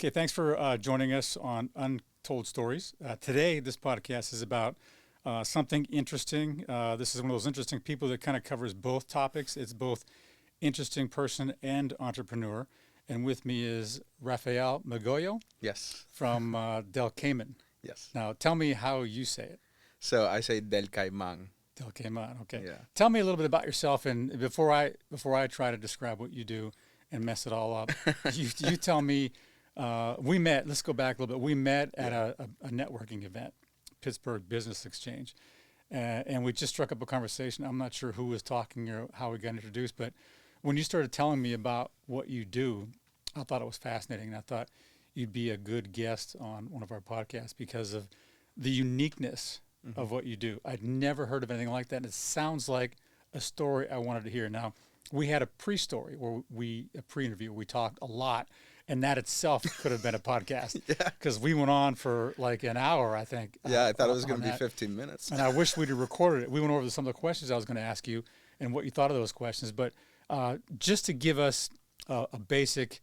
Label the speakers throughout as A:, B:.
A: Okay, thanks for joining us on Untold Stories. Today, this podcast is about something interesting. This is one of those interesting people that kind of covers both topics. It's both interesting person and entrepreneur. And with me is Rafael Migoyo
B: Yes.
A: from Del Cayman.
B: Yes.
A: Now, tell me how you say it.
B: So I say del Caimán.
A: Del Cayman. Okay.
B: Yeah.
A: Tell me a little bit about yourself, and before I try to describe what you do and mess it all up, you tell me. We met. Let's go back a little bit. We met at
B: Yeah.
A: a networking event, Pittsburgh Business Exchange, and we just struck up a conversation. I'm not sure who was talking or how we got introduced, but when you started telling me about what you do, I thought it was fascinating. I thought you'd be a good guest on one of our podcasts because of the uniqueness
B: Hmm.
A: of what you do. I'd never heard of anything like that, and it sounds like a story I wanted to hear. Now, we had a pre-story where a pre-interview. We talked a lot, and that itself could have been a podcast
B: Yeah.
A: because we went on for like an hour, I think.
B: Yeah, I thought it was
A: on
B: going to be
A: that.
B: 15 minutes.
A: And I wish we'd have recorded it. We went over some of the questions I was going to ask you and what you thought of those questions. But just to give us a basic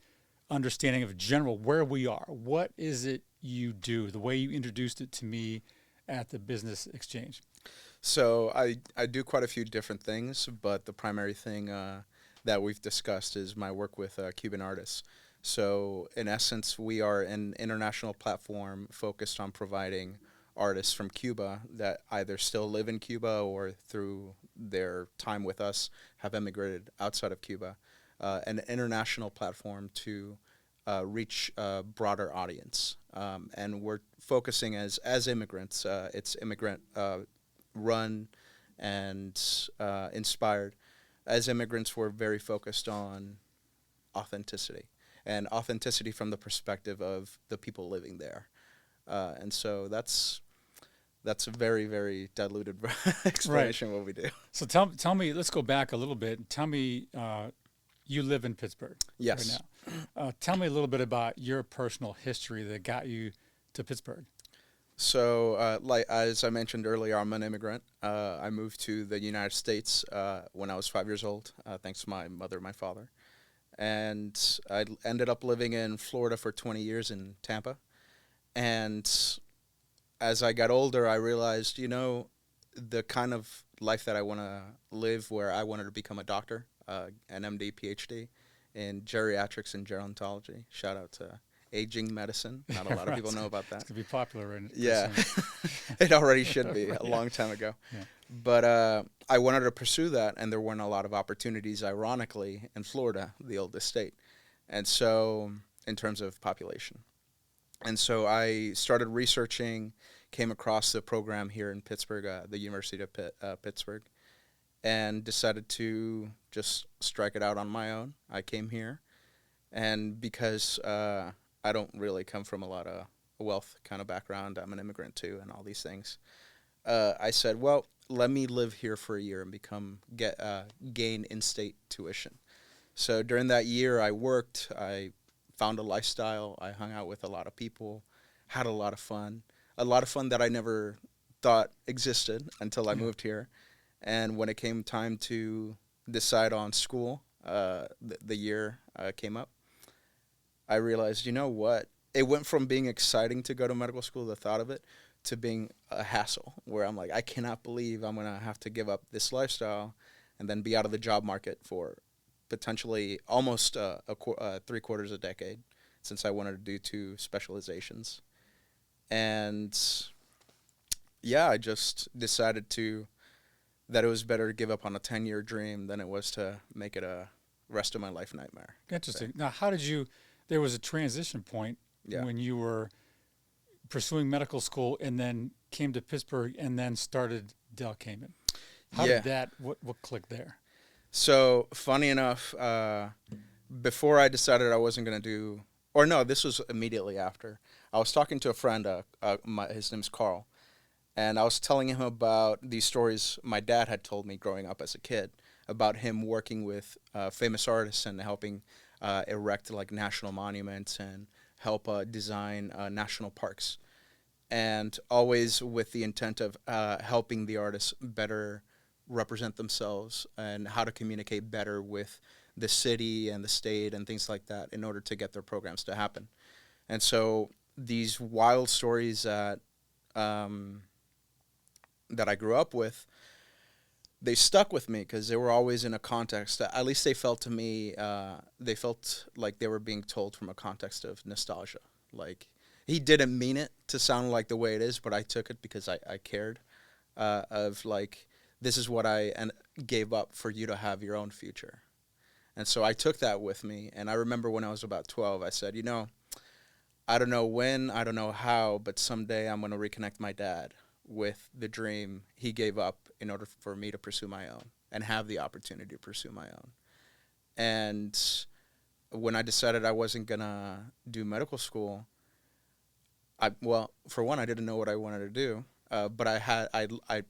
A: understanding of general where we are, what is it you do? The way you introduced it to me at the business exchange.
B: So I do quite a few different things, but the primary thing that we've discussed is my work with Cuban artists. So in essence, we are an international platform focused on providing artists from Cuba that either still live in Cuba or through their time with us have emigrated outside of Cuba, an international platform to reach a broader audience. And we're focusing as immigrants. It's immigrant run and inspired. As immigrants, we're very focused on authenticity and authenticity from the perspective of the people living there. And so that's a very, very diluted
A: Right.
B: explanation of what we do.
A: So tell me, let's go back a little bit. Tell me, you live in Pittsburgh right
B: Yes.
A: now. Tell me a little bit about your personal history that got you to Pittsburgh.
B: So, like as I mentioned earlier, I'm an immigrant. I moved to the United States when I was 5 years old, thanks to my mother and my father. And ended up living in Florida for 20 years in Tampa. And as I got older, I realized, the kind of life that I want to live, where I wanted to become a doctor, an MD, PhD in geriatrics and gerontology. Shout out to aging medicine. Not a lot of
A: Right.
B: people know about
A: It's
B: that.
A: gonna be popular in
B: Yeah,
A: soon.
B: it already should be a
A: Yeah.
B: long time ago.
A: Yeah.
B: But I wanted to pursue that, and there weren't a lot of opportunities, ironically, in Florida, the oldest state. And so, in terms of population. And so I started researching, came across the program here in Pittsburgh, the University of Pittsburgh, and decided to just strike it out on my own. I came here, and because I don't really come from a lot of wealth kind of background, I'm an immigrant too, and all these things. I said, well, let me live here for a year and gain in-state tuition. So during that year, I worked. I found a lifestyle. I hung out with a lot of people, had a lot of fun. A lot of fun that I never thought existed until I
A: Yeah.
B: moved here. And when it came time to decide on school, the year came up, I realized, you know what? It went from being exciting to go to medical school, the thought of it, to being a hassle where I'm like, I cannot believe I'm going to have to give up this lifestyle and then be out of the job market for potentially almost 3/4 a decade since I wanted to do 2 specializations. And yeah, I just decided that it was better to give up on a 10-year dream than it was to make it a rest of my life nightmare.
A: Interesting. Now, how did you? There was a transition point
B: Yeah.
A: when you were pursuing medical school and then came to Pittsburgh and then started Del Cayman. How
B: Yeah.
A: did that? What clicked there?
B: So funny enough, before I decided I wasn't gonna do, or no, this was immediately after. I was talking to a friend. His name's Carl, and I was telling him about these stories my dad had told me growing up as a kid about him working with famous artists and helping erect like national monuments and help design national parks, and always with the intent of helping the artists better represent themselves and how to communicate better with the city and the state and things like that in order to get their programs to happen. And so these wild stories um, that I grew up with, they stuck with me because they were always in a context. At least they felt to me, they felt like they were being told from a context of nostalgia. Like he didn't mean it to sound like the way it is, but I took it because I cared. Of like, this is what gave up for you to have your own future. And so I took that with me. And I remember when I was about 12, I said, I don't know when, I don't know how, but someday I'm going to reconnect my dad with the dream he gave up in order for me to pursue my own and have the opportunity to pursue my own. And when I decided I wasn't going to do medical school, well, for one, I didn't know what I wanted to do, but I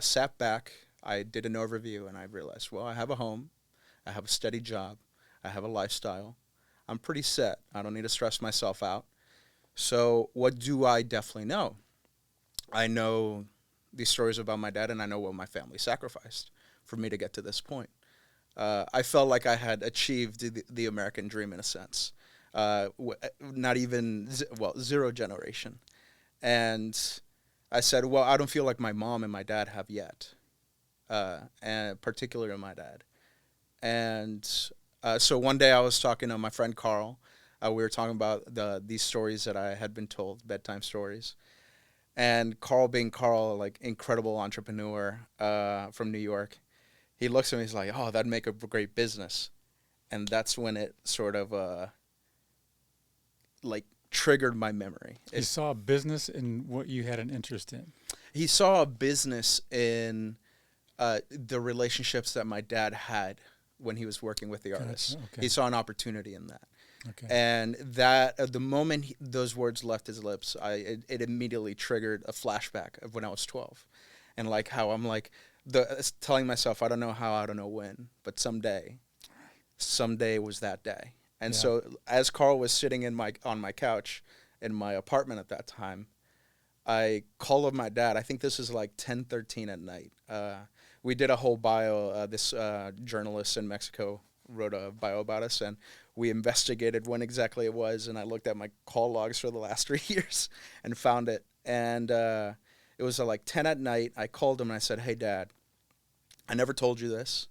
B: sat back, I did an overview, and I realized, well, I have a home, I have a steady job, I have a lifestyle, I'm pretty set. I don't need to stress myself out. So what do I definitely know? I know these stories about my dad, and I know what my family sacrificed for me to get to this point. I felt like I had achieved the American dream in a sense. Not even, zero generation. And I said, well, I don't feel like my mom and my dad have yet, and particularly my dad. And so one day I was talking to my friend Carl. We were talking about these stories that I had been told, bedtime stories. And Carl, being Carl, like incredible entrepreneur from New York, he looks at me. He's like, "Oh, that'd make a great business," and that's when it sort of like triggered my memory.
A: You saw a business in what you had an interest in.
B: He saw a business in the relationships that my dad had when he was working with the artists.
A: Gotcha, okay.
B: He saw an opportunity in that.
A: Okay.
B: And that the moment those words left his lips, it immediately triggered a flashback of when I was 12, and like how I'm like telling myself, I don't know how, I don't know when, but someday was that day. And
A: Yeah.
B: so as Carl was sitting on my couch in my apartment at that time, I called up my dad. I think this is like 10:13 at night. We did a whole bio. This journalist in Mexico wrote a bio about us, and we investigated when exactly it was. And I looked at my call logs for the last 3 years and found it. And it was like 10 at night. I called him and I said, "Hey, Dad, I never told you this,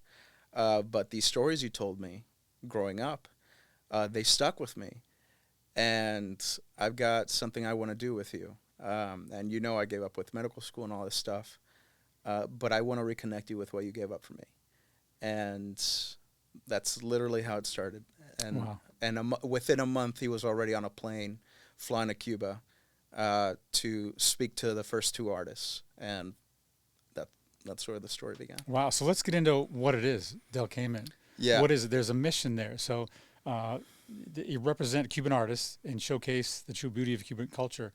B: but these stories you told me growing up, they stuck with me. And I've got something I want to do with you. And I gave up with medical school and all this stuff, but I want to reconnect you with what you gave up for me." And that's literally how it started. And
A: Wow.
B: within a month, he was already on a plane flying to Cuba to speak to the first two artists. And that's where the story began.
A: Wow. So let's get into what it is, Del Caimán.
B: Yeah.
A: What is it? There's a mission there. So you represent Cuban artists and showcase the true beauty of Cuban culture.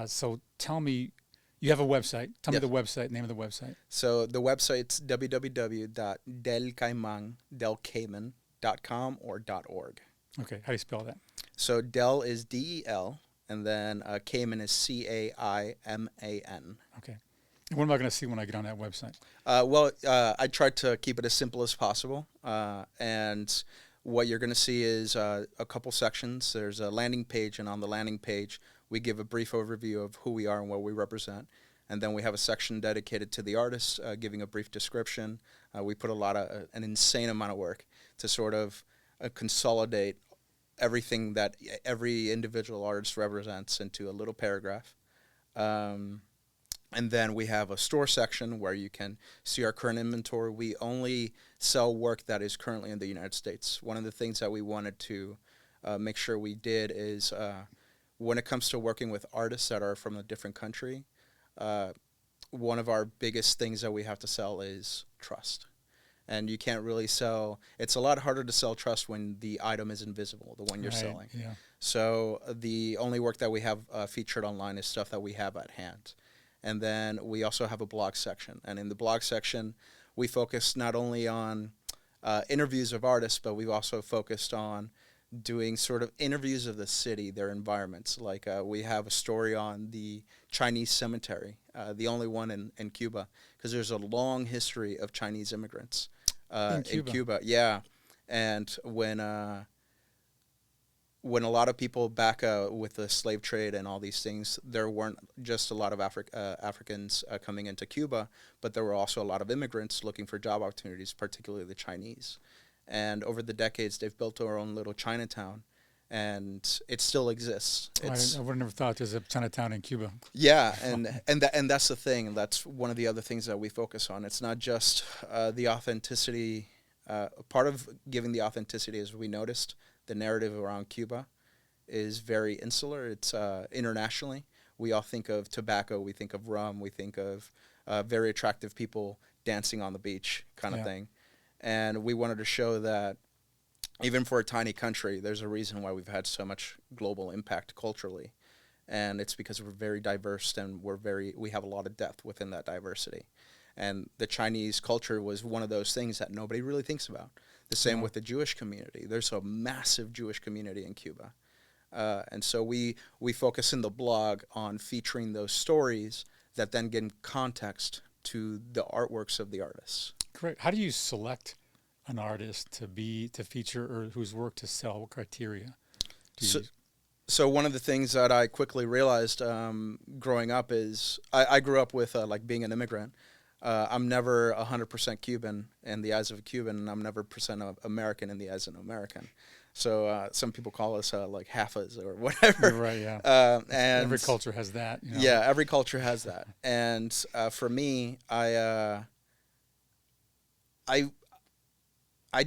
A: So tell me, you have a website. Tell me
B: Yes.
A: the website, name of the website.
B: So the website's www.delcaiman.com or .org.
A: Okay. How do you spell that?
B: So Del is DEL, and then Cayman is CAIMAN.
A: Okay. And what am I going to see when I get on that website?
B: I tried to keep it as simple as possible, and what you're going to see is a couple sections. There's a landing page, and on the landing page, we give a brief overview of who we are and what we represent. And then we have a section dedicated to the artists, giving a brief description. We put an insane amount of work to sort of consolidate everything that every individual artist represents into a little paragraph. And then we have a store section where you can see our current inventory. We only sell work that is currently in the United States. One of the things that we wanted to make sure we did is when it comes to working with artists that are from a different country, one of our biggest things that we have to sell is trust. And you can't really sell, it's a lot harder to sell trust when the item is invisible, the one you're
A: Right,
B: selling.
A: yeah.
B: So the only work that we have featured online is stuff that we have at hand. And then we also have a blog section. And in the blog section, we focus not only on interviews of artists, but we've also focused on doing sort of interviews of the city, their environments. Like we have a story on the Chinese cemetery, the only one in Cuba, because there's a long history of Chinese immigrants in Cuba. Yeah. And when when a lot of people back with the slave trade and all these things, there weren't just a lot of Africans coming into Cuba, but there were also a lot of immigrants looking for job opportunities, particularly the Chinese. And over the decades, they've built our own little Chinatown, and it still exists.
A: I would have never thought there's a Chinatown in Cuba.
B: Yeah, and that's the thing. That's one of the other things that we focus on. It's not just the authenticity. Part of giving the authenticity is we noticed the narrative around Cuba is very insular. It's internationally. We all think of tobacco. We think of rum. We think of very attractive people dancing on the beach kind of thing. And we wanted to show that even for a tiny country, there's a reason why we've had so much global impact culturally. And it's because we're very diverse and we have a lot of depth within that diversity. And the Chinese culture was one of those things that nobody really thinks about. The same with the Jewish community. There's a massive Jewish community in Cuba. And so we focus in the blog on featuring those stories that then give context to the artworks of the artists.
A: Correct. How do you select an artist to feature or whose work to sell? What criteria do you use?
B: So one of the things that I quickly realized growing up is I grew up with like being an immigrant. I'm never 100% Cuban in the eyes of a Cuban, and I'm never percent American in the eyes of an American. So some people call us like halfas or whatever.
A: You're right, yeah.
B: And
A: every culture has that. You know?
B: Yeah, every culture has that. And for me, I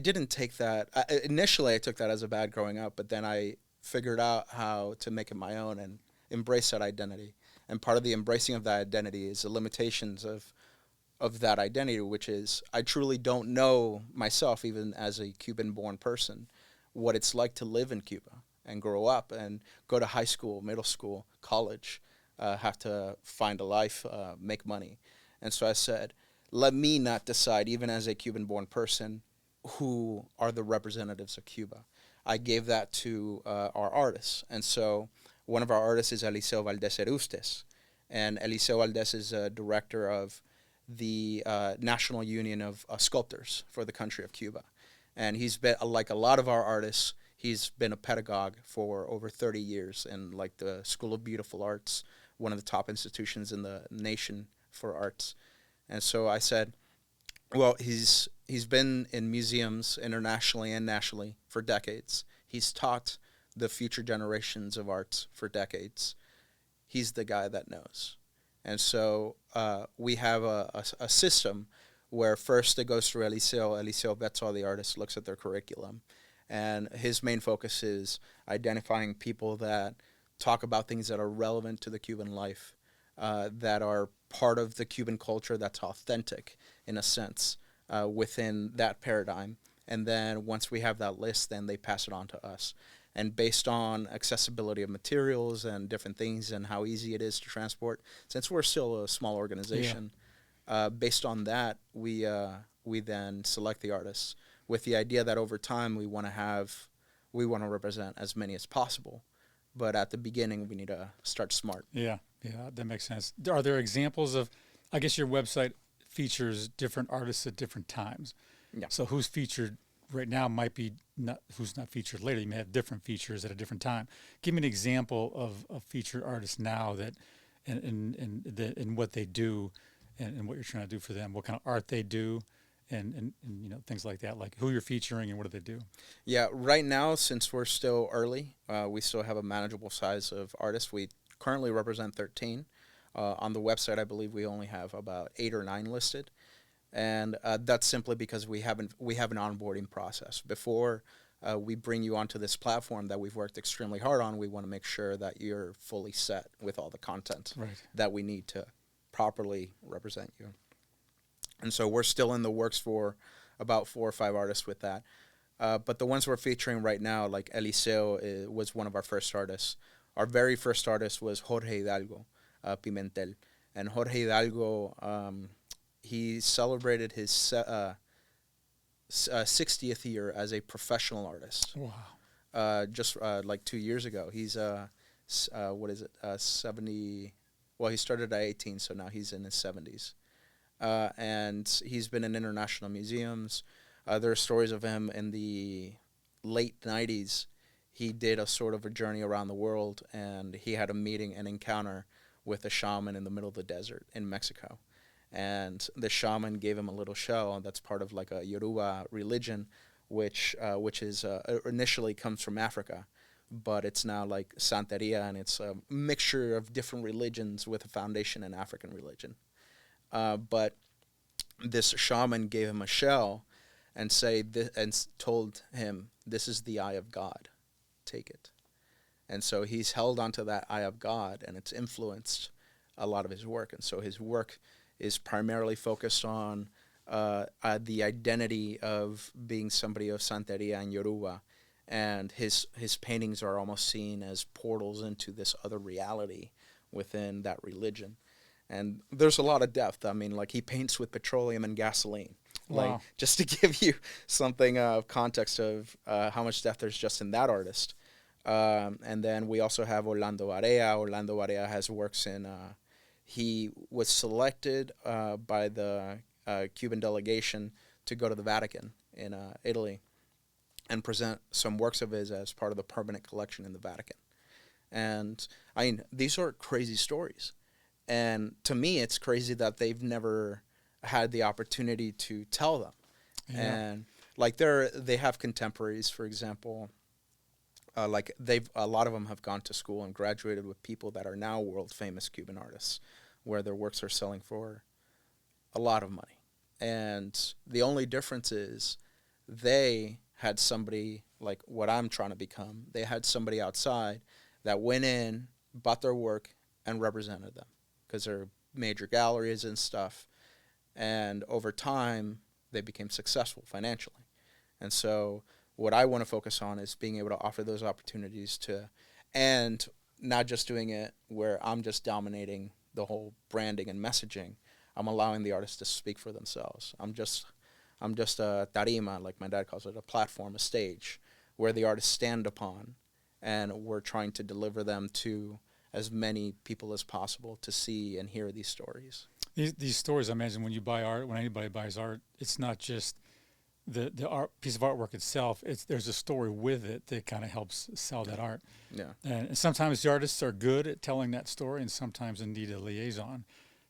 B: didn't take that. Initially, I took that as a bad growing up, but then I figured out how to make it my own and embrace that identity. And part of the embracing of that identity is the limitations of that identity, which is I truly don't know myself, even as a Cuban-born person, what it's like to live in Cuba and grow up and go to high school, middle school, college, have to find a life, make money. And so I said, let me not decide, even as a Cuban-born person, who are the representatives of Cuba. I gave that to our artists. And so one of our artists is Eliseo Valdez-Erustes. And Eliseo Valdez is a director of the National Union of Sculptors for the country of Cuba. And he's been, like a lot of our artists, he's been a pedagogue for over 30 years in like the School of Beautiful Arts, one of the top institutions in the nation for arts. And so I said, well, he's been in museums internationally and nationally for decades. He's taught the future generations of arts for decades. He's the guy that knows. And so we have a system where first it goes through Eliseo. Eliseo vets all the artists, looks at their curriculum. And his main focus is identifying people that talk about things that are relevant to the Cuban life, that are part of the Cuban culture, that's authentic in a sense within that paradigm. And then once we have that list, then they pass it on to us. And based on accessibility of materials and different things and how easy it is to transport, since we're still a small organization, based on that, we then select the artists with the idea that over time we want to represent as many as possible. But at the beginning, we need to start smart.
A: Yeah, that makes sense. Are there examples of, I guess your website features different artists at different times.
B: Yeah.
A: So who's featured right now might be who's not featured later. You may have different features at a different time. Give me an example of featured artists now that and what they do and what you're trying to do for them, what kind of art they do, and you know, things like that, like who you're featuring and what do they do.
B: Yeah, right now, since we're still early, we still have a manageable size of artists. We currently represent 13. On the website, I believe we only have about 8 or 9 listed. And that's simply because we have an onboarding process. Before we bring you onto this platform that we've worked extremely hard on, we want to make sure that you're fully set with all the content that we need to properly represent you. And so we're still in the works for about 4 or 5 artists with that. But the ones we're featuring right now, like Eliseo was one of our first artists. Our very first artist was Jorge Hidalgo Pimentel. And Jorge Hidalgo, he celebrated his 60th year as a professional artist.
A: Wow.
B: Just like 2 years ago. He's, 70, well, he started at 18, so now he's in his 70s. And he's been in international museums. There are stories of him in the late 90s. he did a sort of a journey around the world, and he had a meeting, an encounter with a shaman in the middle of the desert in Mexico. And the shaman gave him a little show, and that's part of like a Yoruba religion, which is initially comes from Africa, but it's now like Santeria, and it's a mixture of different religions with a foundation in African religion. But this shaman gave him a shell and told him, "This is the eye of God. Take it." And so he's held onto that eye of God, and it's influenced a lot of his work. And so his work is primarily focused on the identity of being somebody of Santeria and Yoruba. And his paintings are almost seen as portals into this other reality within that religion. And there's a lot of depth. I mean, like, he paints with petroleum and gasoline. Like,
A: Wow.
B: just to give you something of context of how much depth there's just in that artist. And then we also have Orlando Barea. Orlando Barea has works in. He was selected by the Cuban delegation to go to the Vatican in Italy and present some works of his as part of the permanent collection in the Vatican. And I mean, these are crazy stories. And to me, it's crazy that they've never had the opportunity to tell them.
A: Yeah.
B: And like they have contemporaries, for example. Like a lot of them have gone to school and graduated with people that are now world famous Cuban artists, where their works are selling for a lot of money. And the only difference is they had somebody like what I'm trying to become. They had somebody outside that went in, bought their work, and represented them because they're major galleries and stuff. And over time, they became successful financially. And so what I want to focus on is being able to offer those opportunities and not just doing it where I'm just dominating the whole branding and messaging. I'm allowing the artists to speak for themselves. I'm just a tarima, like my dad calls it, a platform, a stage, where the artists stand upon, and we're trying to deliver them to as many people as possible to see and hear these stories.
A: These stories, I imagine, when you buy art, when anybody buys art, it's not just the art piece of artwork itself. There's a story with it that kind of helps sell that art.
B: Yeah.
A: And sometimes the artists are good at telling that story, and sometimes indeed a liaison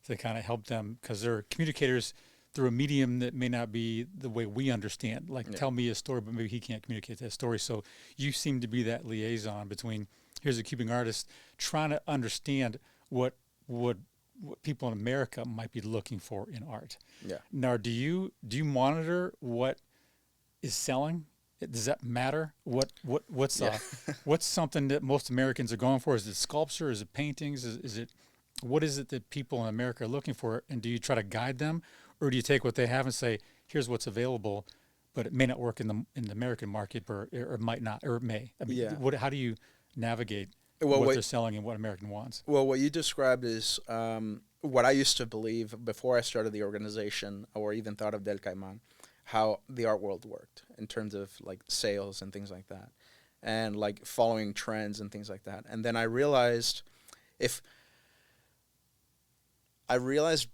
A: to kind of help them because they're communicators through a medium that may not be the way we understand. Like, tell me a story, but maybe he can't communicate that story. So you seem to be that liaison between here's a Cuban artist trying to understand what people in America might be looking for in art.
B: Yeah.
A: Now, do you monitor what is selling? Does that matter? What's something that most Americans are going for? Is it sculpture? Is it paintings? Is it what is it that people in America are looking for? And do you try to guide them, or do you take what they have and say, here's what's available, but it may not work in the American market, or it might not, or it may? I mean, how do you navigate what they're selling and what American wants?
B: Well, what you described is what I used to believe before I started the organization or even thought of Del Caimán, how the art world worked in terms of like sales and things like that, and like following trends and things like that. And then I realized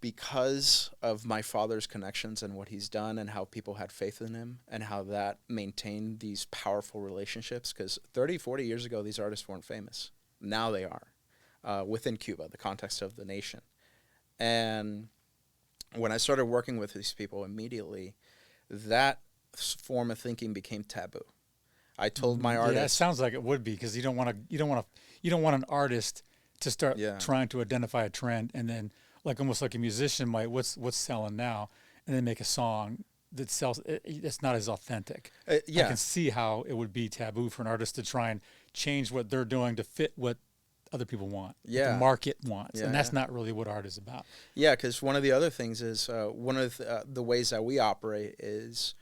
B: because of my father's connections and what he's done and how people had faith in him and how that maintained these powerful relationships, because 30, 40 years ago, these artists weren't famous. Now they are within Cuba, the context of the nation. And when I started working with these people immediately, that form of thinking became taboo. I told my artists.
A: Yeah, it sounds like it would be, because you don't want an artist to start trying to identify a trend and then, like almost like a musician might, what's selling now, and then make a song that sells. It's not as authentic. I can see how it would be taboo for an artist to try and change what they're doing to fit what other people want, what the market wants, and that's not really what art is about.
B: Yeah, because one of the other things is one of the ways that we operate is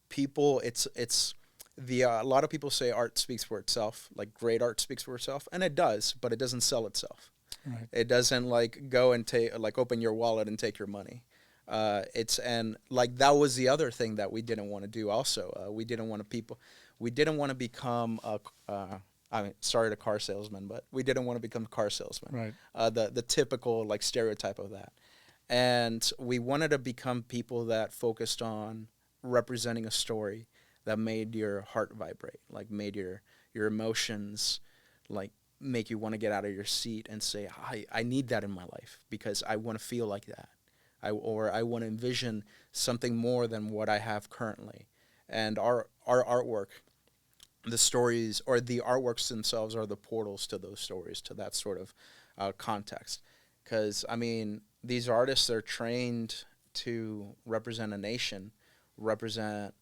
B: people. A lot of people say art speaks for itself, like great art speaks for itself, and it does, but it doesn't sell itself.
A: Right.
B: It doesn't like go and open your wallet and take your money. And that was the other thing that we didn't want to do. Also, we didn't want to become sorry to car salesmen, but we didn't want to become car salesmen.
A: Right.
B: The typical like stereotype of that, and we wanted to become people that focused on representing a story that made your heart vibrate, like made your emotions, like make you want to get out of your seat and say, I need that in my life because I want to feel like that. I want to envision something more than what I have currently. And our artwork, the stories or the artworks themselves are the portals to those stories, to that sort of context. Because, I mean, these artists are trained to represent a nation, represent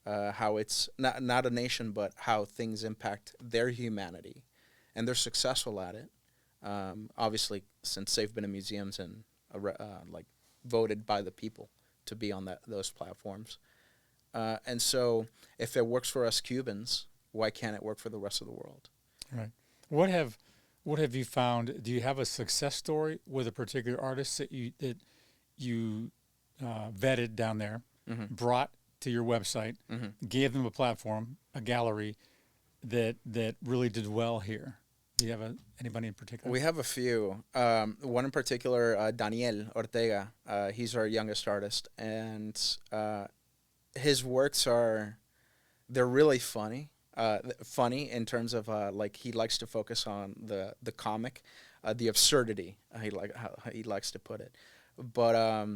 B: how it's not a nation, but how things impact their humanity. And they're successful at it. Obviously, since they've been in museums and like voted by the people to be on those platforms. And so if it works for us Cubans, why can't it work for the rest of the world?
A: Right. What have you found? Do you have a success story with a particular artist that you vetted down there, brought to your website, gave them a platform, a gallery that really did well here? Do you have anybody in particular?
B: We have a few. One in particular, Daniel Ortega. He's our youngest artist, and his works they're really funny. Funny in terms of like he likes to focus on the comic, the absurdity. How he likes to put it. But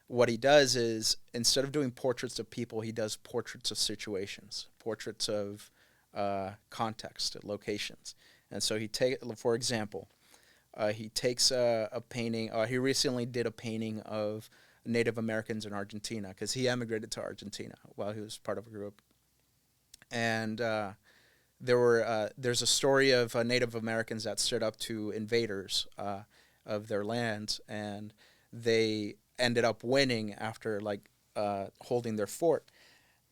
B: what he does is, instead of doing portraits of people, he does portraits of situations, portraits of context, locations. And so for example, he takes a painting. He recently did a painting of Native Americans in Argentina because he emigrated to Argentina while he was part of a group. And there's a story of Native Americans that stood up to invaders of their lands, and they ended up winning after holding their fort.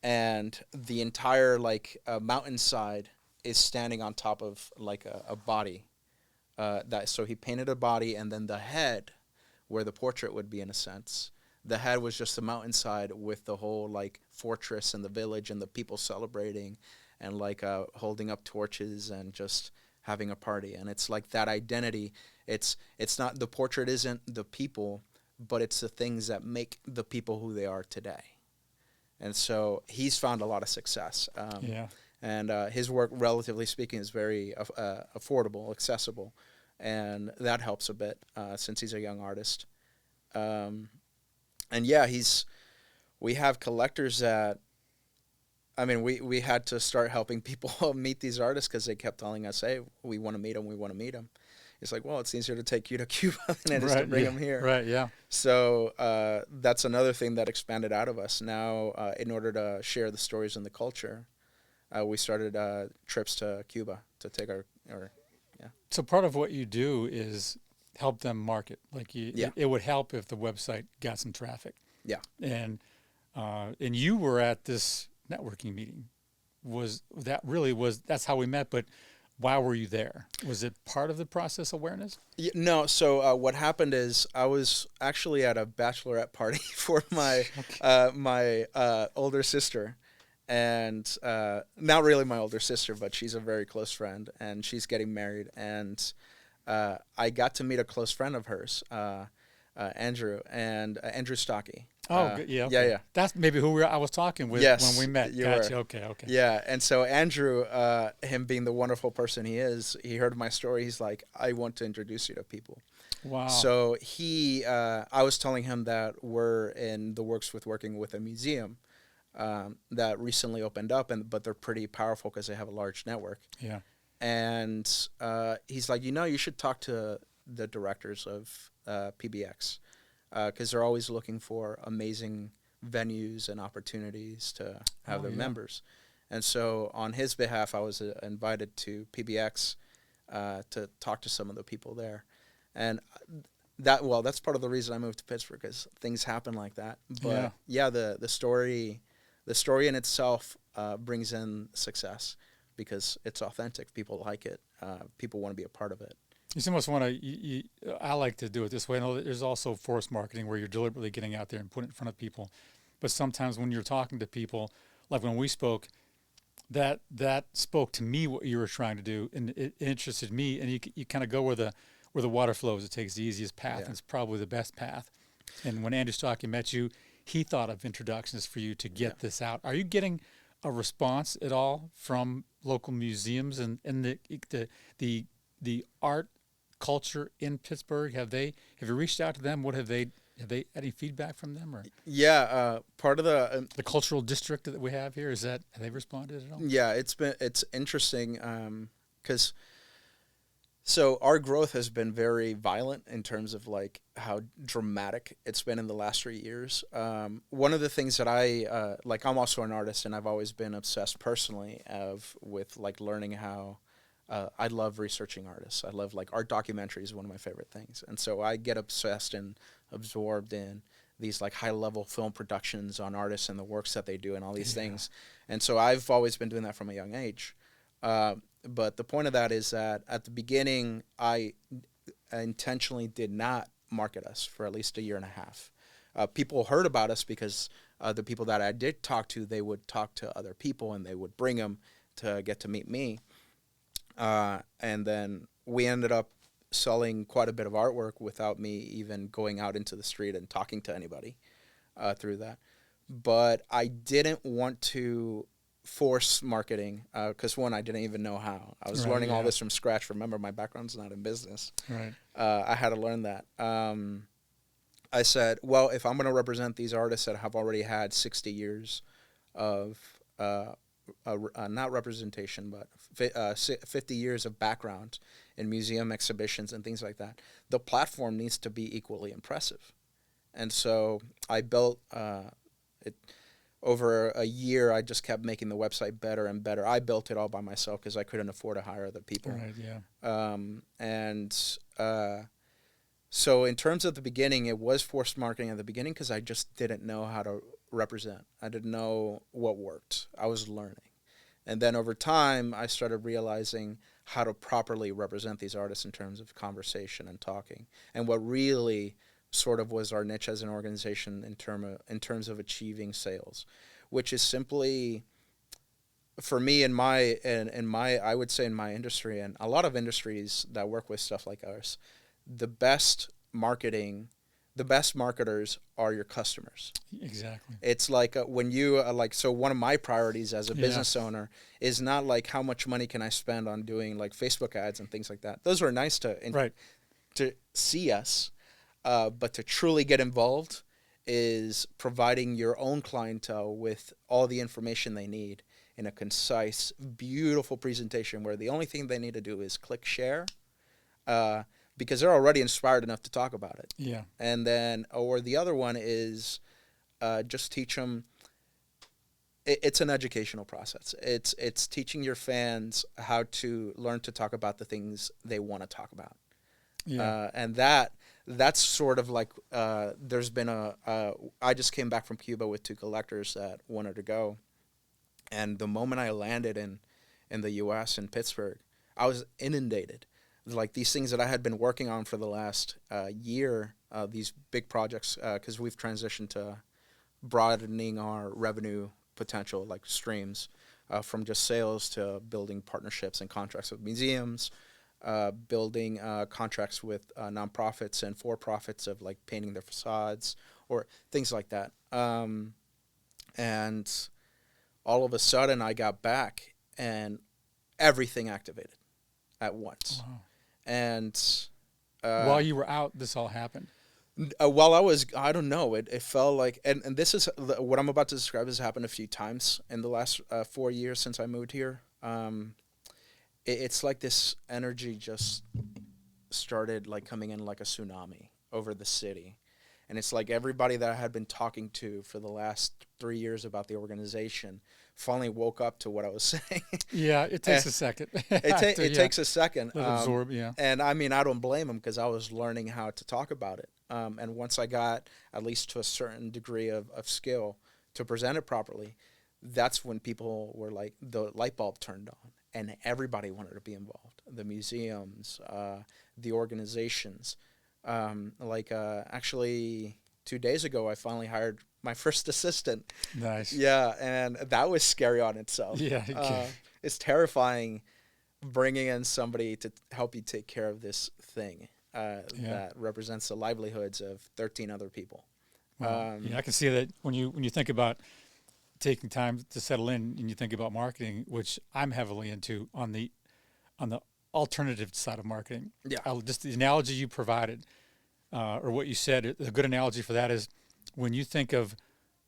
B: And the entire mountainside is standing on top of a body. So he painted a body, and then the head, where the portrait would be in a sense, the head was just the mountainside with the whole fortress and the village and the people celebrating and holding up torches and just having a party. And it's like that identity. It's not, the portrait isn't the people, but it's the things that make the people who they are today. And so he's found a lot of success. And his work, relatively speaking, is very affordable, accessible, and that helps a bit since he's a young artist. And yeah, we have collectors that, I mean, we had to start helping people meet these artists because they kept telling us, hey, we want to meet them, we want to meet them. It's like, well, it's easier to take you to Cuba than it is to bring them here.
A: Right, yeah.
B: So that's another thing that expanded out of us. Now, in order to share the stories and the culture, we started trips to Cuba to take yeah.
A: So part of what you do is help them market. It would help if the website got some traffic.
B: Yeah.
A: And you were at this networking meeting. That's how we met, but why were you there? Was it part of the process awareness?
B: Yeah, no. So what happened is I was actually at a bachelorette party for my my older sister. And not really my older sister, but she's a very close friend, and she's getting married. And I got to meet a close friend of hers, Andrew Stocky.
A: Oh, yeah. Okay.
B: Yeah.
A: That's maybe who I was talking with when we met. Gotcha. Okay.
B: Yeah, and so Andrew, him being the wonderful person he is, he heard my story. He's like, I want to introduce you to people.
A: Wow.
B: So I was telling him that we're in the works with working with a museum that recently opened up, but they're pretty powerful because they have a large network.
A: Yeah.
B: And he's like, you should talk to the directors of PBX because they're always looking for amazing venues and opportunities to have their members. And so on his behalf, I was invited to PBX to talk to some of the people there. And that's part of the reason I moved to Pittsburgh, because things happen like that. But the story in itself brings in success because it's authentic. People like it. People want to be a part of it.
A: You almost want to. I like to do it this way. I know there's also forced marketing where you're deliberately getting out there and putting it in front of people. But sometimes when you're talking to people, like when we spoke, that spoke to me what you were trying to do, and it interested me. And you kind of go where the water flows. It takes the easiest path, and it's probably the best path. And when Andrew Stocky met you, he thought of introductions for you to get this out. Are you getting a response at all from local museums and the art culture in Pittsburgh? Have you reached out to them? Have they any feedback from them, or
B: Yeah, part of
A: the cultural district that we have here? Have they responded at all?
B: yeah, it's interesting because so our growth has been very violent in terms of like how dramatic it's been in the last 3 years. One of the things that I like, I'm also an artist, and I've always been obsessed personally with like learning how. I love researching artists. I love like art documentaries is one of my favorite things, and so I get obsessed and absorbed in these like high level film productions on artists and the works that they do and all these things. And so I've always been doing that from a young age. But the point of that is that at the beginning, I intentionally did not market us for at least a year and a half. People heard about us because the people that I did talk to, they would talk to other people and they would bring them to get to meet me. And then we ended up selling quite a bit of artwork without me even going out into the street and talking to anybody through that. But I didn't want to force marketing because one, I didn't even know how. I was learning all this from scratch. Remember, my background's not in business.
A: Right.
B: I had to learn that. I said, well, if I'm going to represent these artists that have already had 60 years of not representation, but 50 years of background in museum exhibitions and things like that, the platform needs to be equally impressive. And so I built it. Over a year, I just kept making the website better and better. I built it all by myself because I couldn't afford to hire other people.
A: Right, yeah.
B: So in terms of the beginning, it was forced marketing at the beginning because I just didn't know how to represent. I didn't know what worked. I was learning. And then over time, I started realizing how to properly represent these artists in terms of conversation and talking. And what really sort of was our niche as an organization in terms of achieving sales, which is simply, for me in my I would say in my industry and a lot of industries that work with stuff like ours, the best marketers are your customers.
A: Exactly.
B: It's like when you so one of my priorities as a business owner is not like how much money can I spend on doing like Facebook ads and things like that. Those are nice to see us. But to truly get involved is providing your own clientele with all the information they need in a concise, beautiful presentation where the only thing they need to do is click share because they're already inspired enough to talk about it.
A: Yeah.
B: And then, or the other one is just teach them. It's an educational process. It's teaching your fans how to learn to talk about the things they want to talk about.
A: Yeah.
B: And that's sort of like there's been I just came back from Cuba with 2 collectors that wanted to go, and the moment I landed in the U.S. in Pittsburgh, I was inundated. Like these things that I had been working on for the last year, these big projects, because we've transitioned to broadening our revenue potential, like streams, from just sales to building partnerships and contracts with museums. Building contracts with nonprofits and for-profits of like painting their facades or things like that. And all of a sudden I got back and everything activated at once.
A: Wow.
B: And
A: while you were out, this all happened.
B: While I don't know, it felt like, and this is what I'm about to describe has happened a few times in the last 4 years since I moved here. It's like this energy just started like coming in like a tsunami over the city. And it's like everybody that I had been talking to for the last 3 years about the organization finally woke up to what I was saying.
A: Yeah, it takes a second.
B: It takes a second.
A: Let it absorb, yeah.
B: And I mean, I don't blame them because I was learning how to talk about it. And once I got at least to a certain degree of skill to present it properly, that's when people were like, the light bulb turned on. And everybody wanted to be involved. The museums, the organizations. Actually, 2 days ago, I finally hired my first assistant.
A: Nice.
B: Yeah, and that was scary on itself.
A: Yeah.
B: It's terrifying bringing in somebody to help you take care of this thing that represents the livelihoods of 13 other people.
A: Well, I can see that when you think about taking time to settle in and you think about marketing, which I'm heavily into on the alternative side of marketing.
B: Yeah.
A: Just the analogy you provided, or what you said, a good analogy for that is when you think of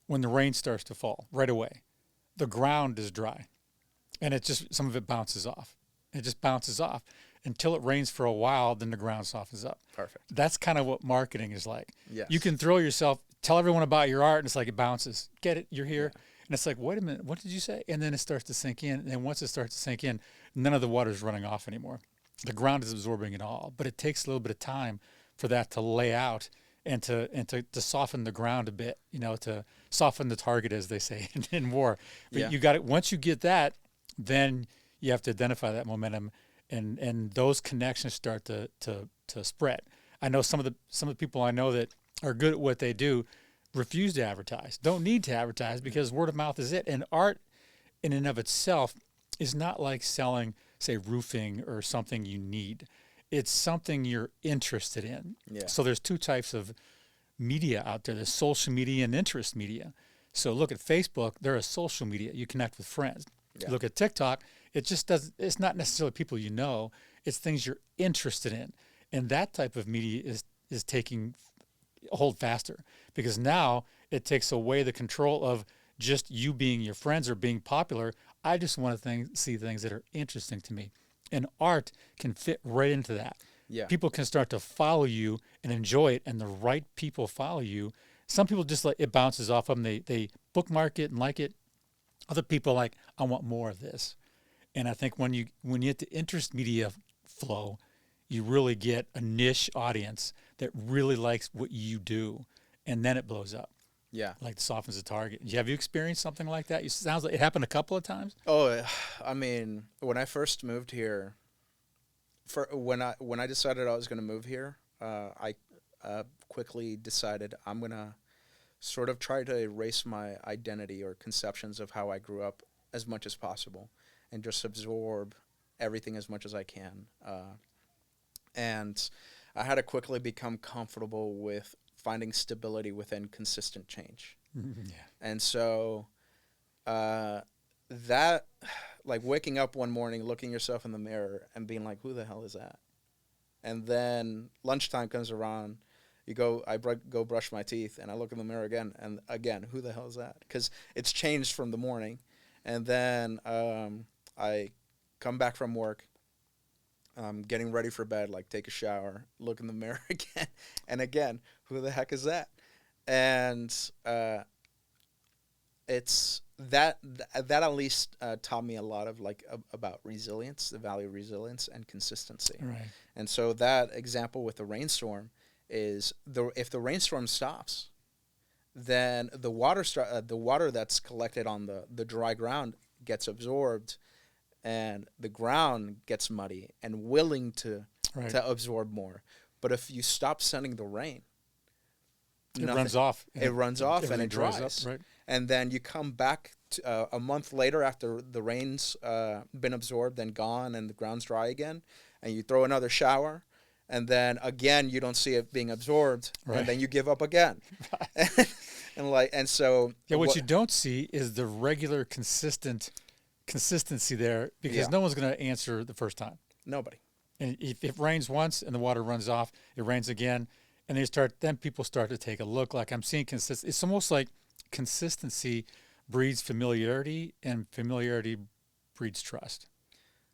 A: when the rain starts to fall right away, the ground is dry, and it just some of it bounces off. It just bounces off until it rains for a while, then the ground softens up.
B: Perfect.
A: That's kind of what marketing is like.
B: Yes.
A: You can throw yourself, tell everyone about your art, and it's like it bounces. Get it? You're here.
B: Yeah.
A: And it's like, wait a minute, what did you say? And then it starts to sink in. And once it starts to sink in, none of the water is running off anymore. The ground is absorbing it all. But it takes a little bit of time for that to lay out and to soften the ground a bit, to soften the target, as they say in war. But
B: Yeah.
A: you got it. Once you get that, then you have to identify that momentum, and those connections start to spread. I know some of the people I know that are good at what they do refuse to advertise, don't need to advertise because word of mouth is it. And art in and of itself is not like selling, say, roofing or something you need. It's something you're interested in.
B: Yeah.
A: So there's two types of media out there. There's social media and interest media. So look at Facebook, they're a social media. You connect with friends.
B: Yeah.
A: Look at TikTok, it just doesn't, it's not necessarily people you know, it's things you're interested in. And that type of media is taking hold faster because now it takes away the control of just you being your friends or being popular. I just want to see things that are interesting to me. And art can fit right into that.
B: Yeah.
A: People can start to follow you and enjoy it, and the right people follow you. Some people just like it bounces off them. They bookmark it and like it. Other people are like, I want more of this. And I think when you get the interest media flow, you really get a niche audience that really likes what you do, and then it blows up.
B: Yeah.
A: Like softens the target. Have you experienced something like that? It sounds like it happened a couple of times.
B: Oh, I mean, when I first moved here, when I decided I was going to move here, I quickly decided I'm going to sort of try to erase my identity or conceptions of how I grew up as much as possible and just absorb everything as much as I can. And I had to quickly become comfortable with finding stability within consistent change.
A: Yeah.
B: And so that, like waking up one morning, looking yourself in the mirror and being like, who the hell is that? And then lunchtime comes around, go brush my teeth, and I look in the mirror again, and again, who the hell is that? Because it's changed from the morning. And then I come back from work, getting ready for bed, like take a shower, look in the mirror again, and again, who the heck is that? And it's that at least taught me a lot of about resilience, the value of resilience and consistency.
A: Right.
B: And so that example with the rainstorm is if the rainstorm stops, then the water that's collected on the dry ground gets absorbed, and the ground gets muddy and willing to absorb more. But if you stop sending the rain,
A: it runs off.
B: It runs off and it dries.
A: Up, right.
B: And then you come back a month later after the rain's been absorbed and gone and the ground's dry again, and you throw another shower, and then again you don't see it being absorbed, and then you give up again. and so
A: what you don't see is the regular consistency there, because no one's going to answer the first time.
B: Nobody.
A: And if it rains once and the water runs off, it rains again, and then people start to take a look. Like I'm seeing consistency. It's almost like consistency breeds familiarity, and familiarity breeds trust.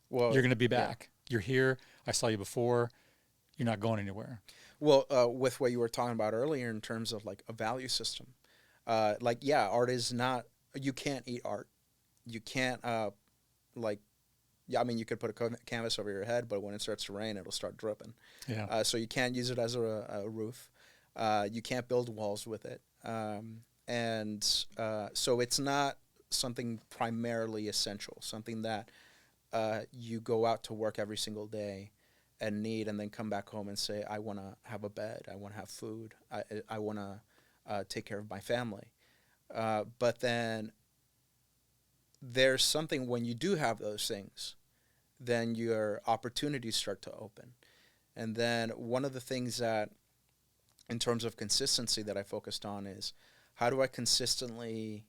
B: Well,
A: you're going to be back. Yeah. You're here. I saw you before. You're not going anywhere.
B: Well, with what you were talking about earlier in terms of like a value system, art is not. You can't eat art. You can't you could put a canvas over your head, but when it starts to rain, it'll start dripping.
A: Yeah.
B: So you can't use it as a roof. You can't build walls with it. So it's not something primarily essential, something that you go out to work every single day and need, and then come back home and say, I want to have a bed, I want to have food, I want to take care of my family. But then there's something when you do have those things, then your opportunities start to open. And then one of the things that, in terms of consistency, that I focused on is how do I consistently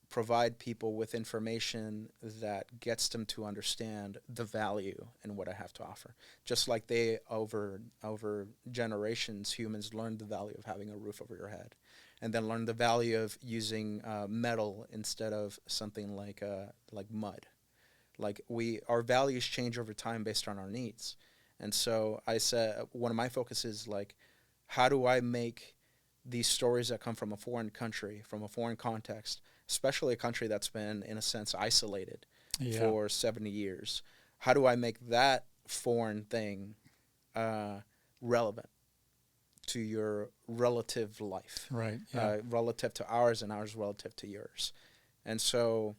B: provide people with information that gets them to understand the value in what I have to offer. Just like they over generations, humans learned the value of having a roof over your head, and then learned the value of using metal instead of something like mud. Like our values change over time based on our needs, and so I said one of my focuses like, how do I make these stories that come from a foreign country, from a foreign context, especially a country that's been, in a sense, isolated for 70 years. How do I make that foreign thing relevant to your relative life?
A: Right.
B: Relative to ours and ours relative to yours. And so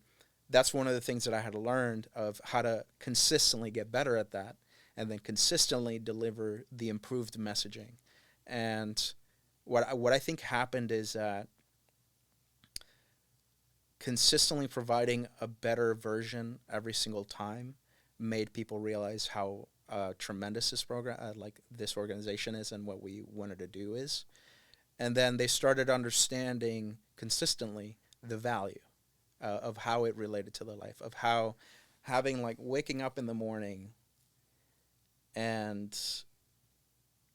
B: that's one of the things that I had learned of how to consistently get better at that and then consistently deliver the improved messaging. And what I think happened is that consistently providing a better version every single time made people realize how tremendous this program, this organization is, and what we wanted to do is. And then they started understanding consistently the value of how it related to their life, of how having waking up in the morning and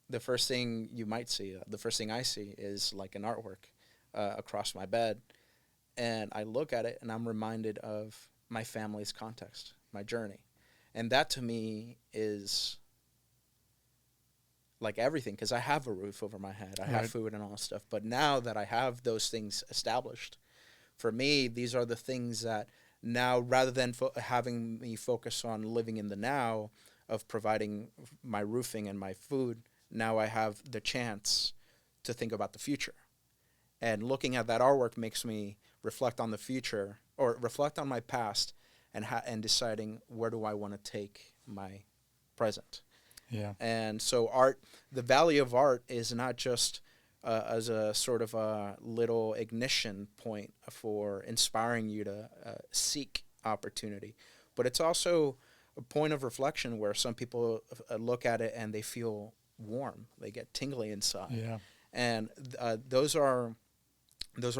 B: the first thing you might see, the first thing I see is like an artwork across my bed. And I look at it and I'm reminded of my family's context, my journey. And that to me is like everything, because I have a roof over my head. I have food and all that stuff. But now that I have those things established, for me, these are the things that now, rather than having me focus on living in the now of providing my roofing and my food, now I have the chance to think about the future. And looking at that artwork makes me reflect on the future, or reflect on my past, and deciding where do I want to take my present.
A: Yeah.
B: And so the value of art is not just as a sort of a little ignition point for inspiring you to seek opportunity, but it's also a point of reflection where some people look at it and they feel warm, they get tingly inside.
A: Yeah.
B: And those are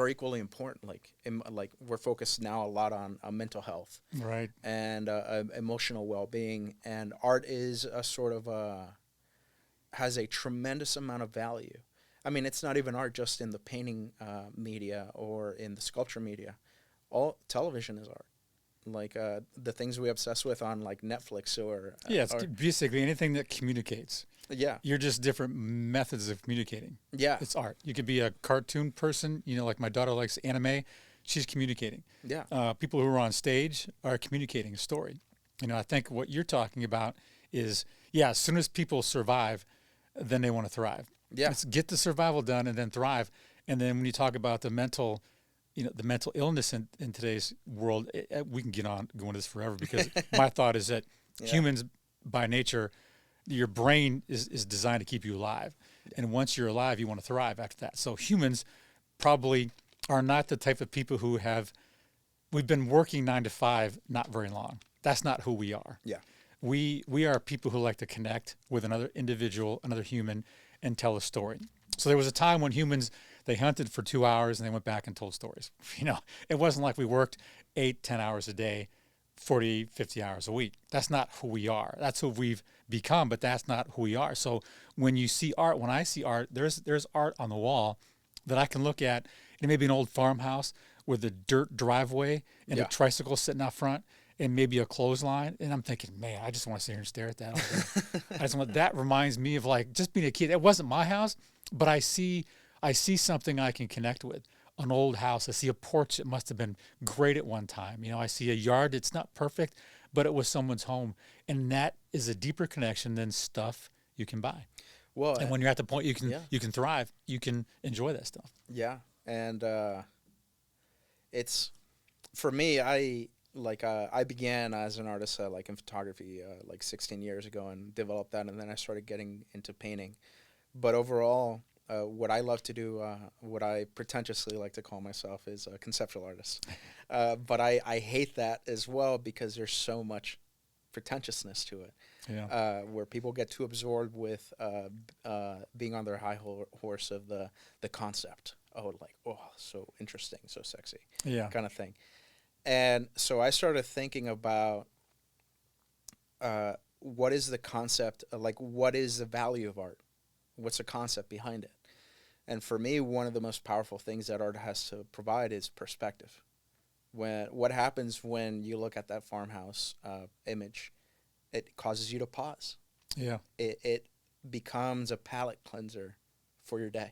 B: equally important. Like we're focused now a lot on mental health,
A: Right.
B: and emotional well-being, and art is a sort of has a tremendous amount of value. I mean, it's not even art just in the painting media or in the sculpture media. All television is art. Like the things we obsess with on like Netflix or
A: It's basically anything that communicates.
B: Yeah.
A: You're just different methods of communicating.
B: Yeah.
A: It's art. You could be a cartoon person, like my daughter likes anime. She's communicating.
B: Yeah.
A: People who are on stage are communicating a story. I think what you're talking about is, as soon as people survive, then they want to thrive.
B: Yeah.
A: Let's get the survival done and then thrive. And then when you talk about the mental illness in today's world, we can go into this forever, because my thought is that humans by nature, your brain is designed to keep you alive. And once you're alive, you want to thrive after that. So humans probably are not the type of people we've been working 9 to 5 not very long. That's not who we are.
B: Yeah.
A: We are people who like to connect with another individual, another human, and tell a story. So there was a time when humans, they hunted for 2 hours and they went back and told stories. It wasn't like we worked 8-10 hours a day, 40, 50 hours a week. That's not who we are. That's who we've become, but that's not who we are. So when you see art, when I see art, there's art on the wall that I can look at. It may be an old farmhouse with a dirt driveway and a tricycle sitting out front and maybe a clothesline. And I'm thinking, man, I just want to sit here and stare at that all day. That reminds me of like just being a kid. It wasn't my house, but I see something I can connect with. An old house. I see a porch that must have been great at one time. I see a yard. It's not perfect, but it was someone's home. And that is a deeper connection than stuff you can buy.
B: Well,
A: and when you're at the point you can thrive, you can enjoy that stuff.
B: Yeah. And it's, for me, I began as an artist in photography 16 years ago and developed that, and then I started getting into painting. But overall, what I love to do, what I pretentiously like to call myself, is a conceptual artist. But I hate that as well, because there's so much pretentiousness to it.
A: Yeah.
B: Where people get too absorbed with being on their high horse of the concept oh, like, oh, so interesting, so sexy,
A: Yeah.
B: kind of thing. And so I started thinking about what is the concept, like, what is the value of art? What's the concept behind it? And for me, one of the most powerful things that art has to provide is perspective. What happens when you look at that farmhouse image, it causes you to pause.
A: Yeah.
B: It becomes a palate cleanser for your day,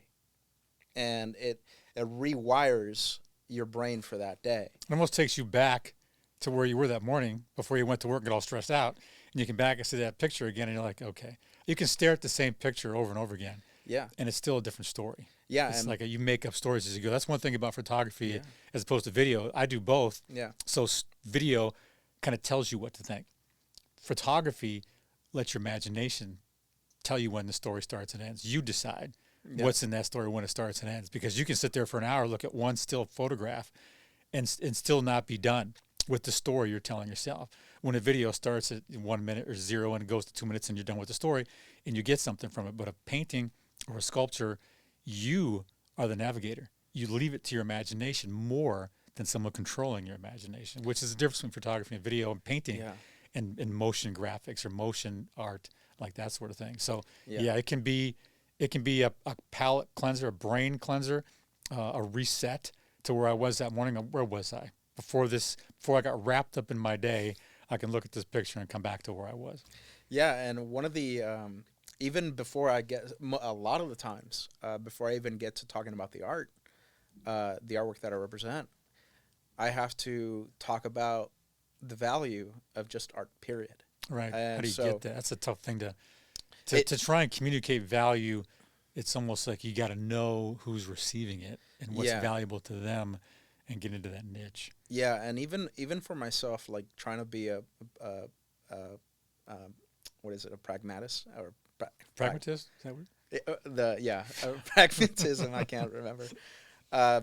B: and it rewires your brain for that day.
A: It almost takes you back to where you were that morning before you went to work and got all stressed out. And you can back and see that picture again, and you're like, okay. You can stare at the same picture over and over again,
B: Yeah,
A: and it's still a different story.
B: yeah,
A: It's
B: and
A: like you make up stories as you go. That's one thing about photography
B: yeah,
A: as opposed to video. I do both.
B: yeah,
A: So video kind of tells you what to think. Photography lets your imagination tell you when the story starts and ends. You decide
B: yeah,
A: what's in that story when it starts and ends, because you can sit there for an hour, look at one still photograph, and still not be done with the story you're telling yourself. When a video starts at 1 minute or zero and it goes to 2 minutes and you're done with the story and you get something from it. But a painting or a sculpture, you are the navigator. You leave it to your imagination more than someone controlling your imagination, which is the difference between photography and video and painting
B: yeah,
A: and motion graphics or motion art, like that sort of thing. So
B: yeah,
A: yeah, it can be a palate cleanser, a brain cleanser, a reset to where I was that morning. Where was I before this? Before I got wrapped up in my day, I can look at this picture and come back to where I was.
B: yeah. And one of the even before I get a lot of the times before I even get to talking about the artwork that I represent, I have to talk about the value of just art, period.
A: Right? How
B: And
A: do you
B: so
A: get that? That's a tough thing
B: it,
A: to try and communicate value. It's almost like you got to know who's receiving it and what's
B: yeah,
A: valuable to them, and get into that niche.
B: yeah, and even for myself, like trying to be a um, what is it, a pragmatist or
A: Pragmatist? Is that
B: the yeah pragmatism? I can't remember.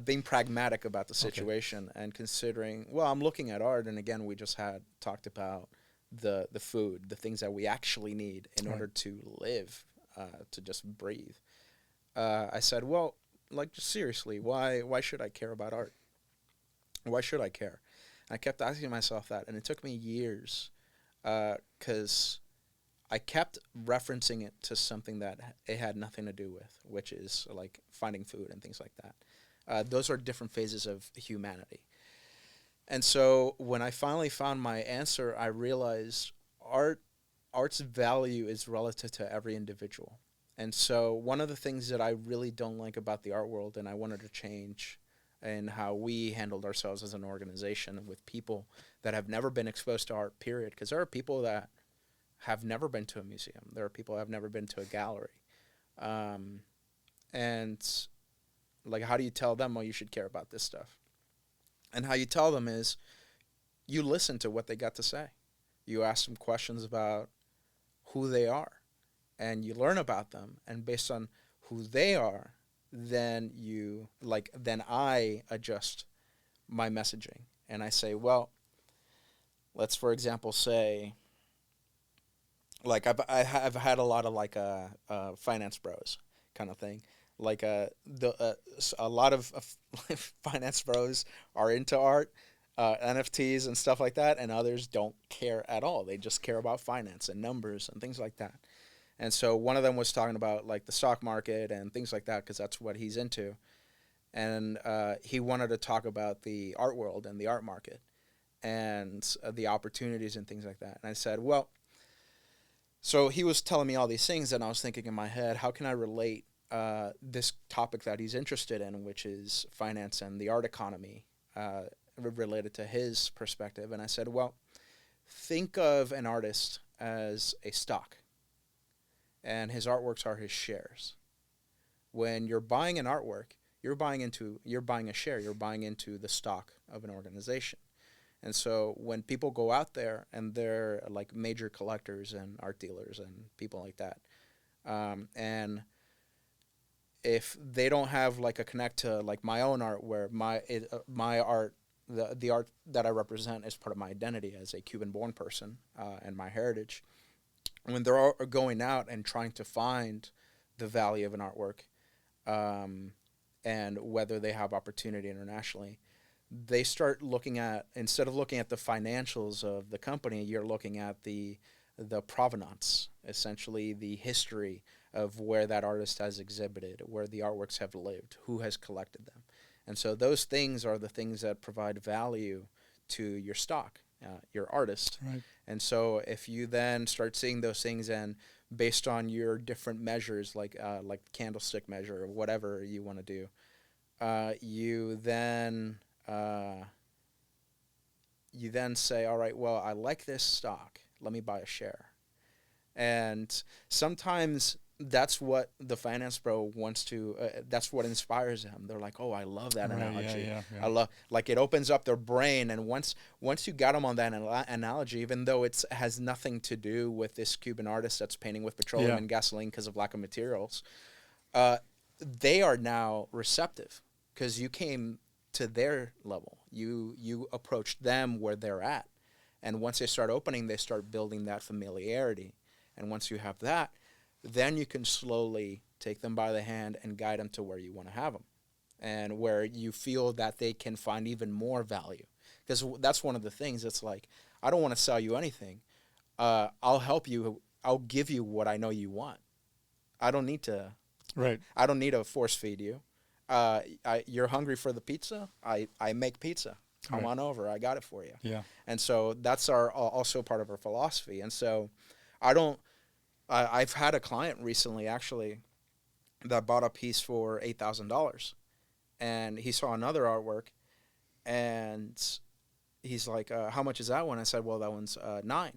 B: Being pragmatic about the
A: okay?
B: situation and considering, well, I'm looking at art, and again, we just had talked about the food, the things that we actually need in
A: Right.
B: order to live, to just breathe. I said, well, like, just seriously, why should I care about art? Why should I care? I kept asking myself that, and it took me years, because I kept referencing it to something that it had nothing to do with, which is like finding food and things like that. Those are different phases of humanity. And so when I finally found my answer, I realized art art's value is relative to every individual. And so one of the things that I really don't like about the art world, and I wanted to change and how we handled ourselves as an organization with people that have never been exposed to art, period. Because there are people that have never been to a museum. There are people that have never been to a gallery. Um, and like, how do you tell them, oh, you should care about this stuff? And how you tell them is you listen to what they got to say. You ask them questions about who they are, and you learn about them. And based on who they are, then I adjust my messaging. And I say, well, let's, for example, say, like, I've had a lot of, like, finance bros kind of thing. Like, a lot of finance bros are into art, NFTs and stuff like that, and others don't care at all. They just care about finance and numbers and things like that. And so one of them was talking about, like, the stock market and things like that, because that's what he's into. And he wanted to talk about the art world and the art market and the opportunities and things like that. And I said, well, so he was telling me all these things, and I was thinking in my head, how can I relate this topic that he's interested in, which is finance and the art economy, related to his perspective? And I said, well, think of an artist as a stock, and his artworks are his shares. When you're buying an artwork, you're buying a share, you're buying into the stock of an organization. And so when people go out there and they're like major collectors and art dealers and people like that, and if they don't have like a connect to like my own art, where my art, the art that I represent is part of my identity as a Cuban-born person, and my heritage, when they're going out and trying to find the value of an artwork, um, and whether they have opportunity internationally, they start looking at, instead of looking at the financials of the company, you're looking at the provenance, essentially the history of where that artist has exhibited, where the artworks have lived, who has collected them. And so those things are the things that provide value to your stock, your artist.
A: Right.
B: And so if you then start seeing those things, and based on your different measures, like candlestick measure or whatever you want to do, uh, you then say, all right, well, I like this stock. Let me buy a share. And sometimes that's what the finance bro wants to, that's what inspires them. They're like, oh, I love that analogy.
A: Yeah.
B: I love, like, it opens up their brain. And once you got them on that analogy, even though it has nothing to do with this Cuban artist that's painting with petroleum and gasoline because of lack of materials, they are now receptive because you came to their level. You approached them where they're at. And once they start opening, they start building that familiarity. And once you have that, then you can slowly take them by the hand and guide them to where you want to have them, and where you feel that they can find even more value. Because that's one of the things. It's like, I don't want to sell you anything. I'll help you. I'll give you what I know you want. I don't need to.
A: Right.
B: I don't need to force feed you. You're hungry for the pizza? I make pizza. Come on over. I got it for you.
A: Yeah.
B: And so that's also part of our philosophy. And so I've had a client recently, actually, that bought a piece for $8,000, and he saw another artwork, and he's like, how much is that one? I said, well, that one's $9.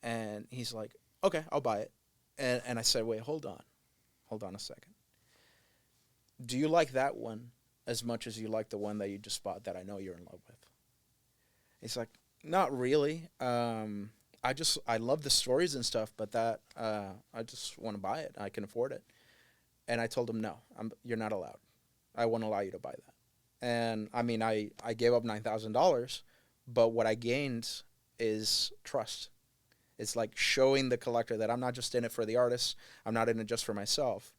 B: And he's like, okay, I'll buy it. And I said, wait, hold on a second. Do you like that one as much as you like the one that you just bought that I know you're in love with? He's like, not really. I love the stories and stuff, but that I just want to buy it. I can afford it. And I told him, no, you're not allowed. I won't allow you to buy that. And I mean, I gave up $9,000, but what I gained is trust. It's like showing the collector that I'm not just in it for the artist. I'm not in it just for myself.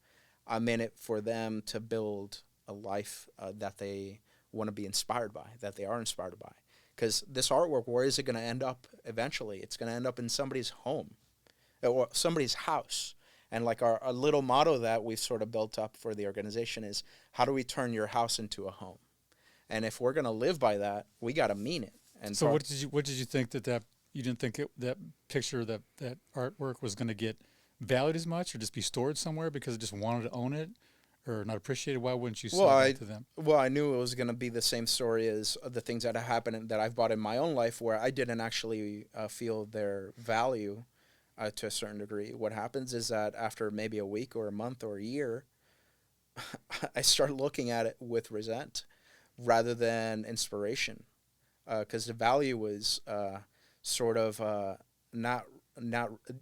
B: I'm in it for them to build a life that they want to be inspired by, that they are inspired by. Because this artwork, where is it going to end up eventually? It's going to end up in somebody's home or somebody's house. And like our little motto that we've sort of built up for the organization is, how do we turn your house into a home? And if we're going to live by that, we got to mean it. And
A: so what did you think that you didn't think that picture, that artwork was going to get valued as much, or just be stored somewhere because it just wanted to own it, or not appreciate it? Why wouldn't you sell that to them?
B: Well, I knew it was going to be the same story as the things that have happened and that I've bought in my own life, where I didn't actually feel their value to a certain degree. What happens is that after maybe a week or a month or a year, I start looking at it with resent rather than inspiration, because the value was sort of not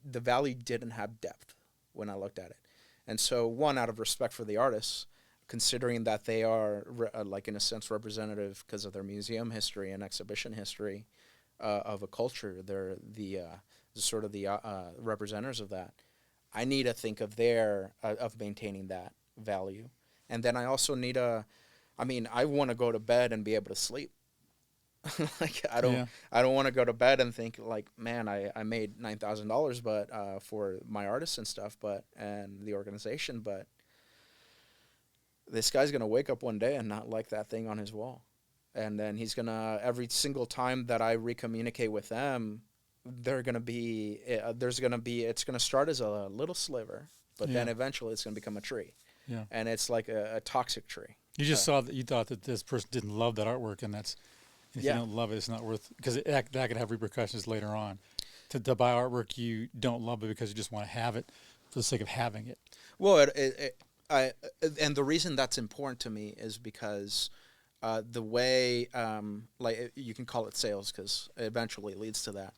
B: the value didn't have depth when I looked at it. And so, one, out of respect for the artists, considering that they are like in a sense representative because of their museum history and exhibition history of a culture, they're the sort of the representatives of that. I need to think of of maintaining that value, and then I also need I want to go to bed and be able to sleep. Like I don't want to go to bed and think like, man, I made $9,000, but for my artists and stuff, and the organization, but this guy's gonna wake up one day and not like that thing on his wall, and then he's gonna, every single time that I recommunicate with them, it's gonna start as a little sliver, but then eventually it's gonna become a tree, and it's like a toxic tree.
A: You just saw that, you thought that this person didn't love that artwork, and that's. If you don't love it, it's not worth, because that could have repercussions later on. To buy artwork you don't love it because you just want to have it for the sake of having it.
B: Well, and the reason that's important to me is because the way, like you can call it sales because it eventually leads to that.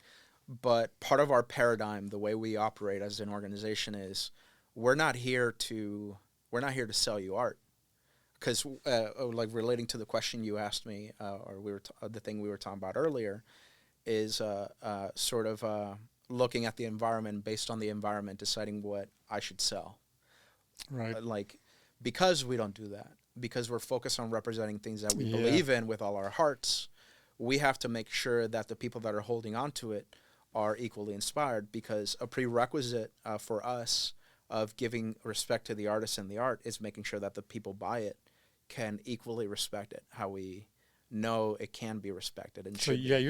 B: But part of our paradigm, the way we operate as an organization, is we're not here to sell you art. Because, like relating to the question you asked me, or the thing we were talking about earlier, is sort of looking at the environment, based on the environment, deciding what I should sell.
A: Right.
B: Because we don't do that. because we're focused on representing things that we
A: Yeah.
B: believe in with all our hearts, we have to make sure that the people that are holding on to it are equally inspired, because a prerequisite for us of giving respect to the artist and the art is making sure that the people buy it can equally respect it, how we know it can be respected and
A: So
B: should
A: yeah,
B: be.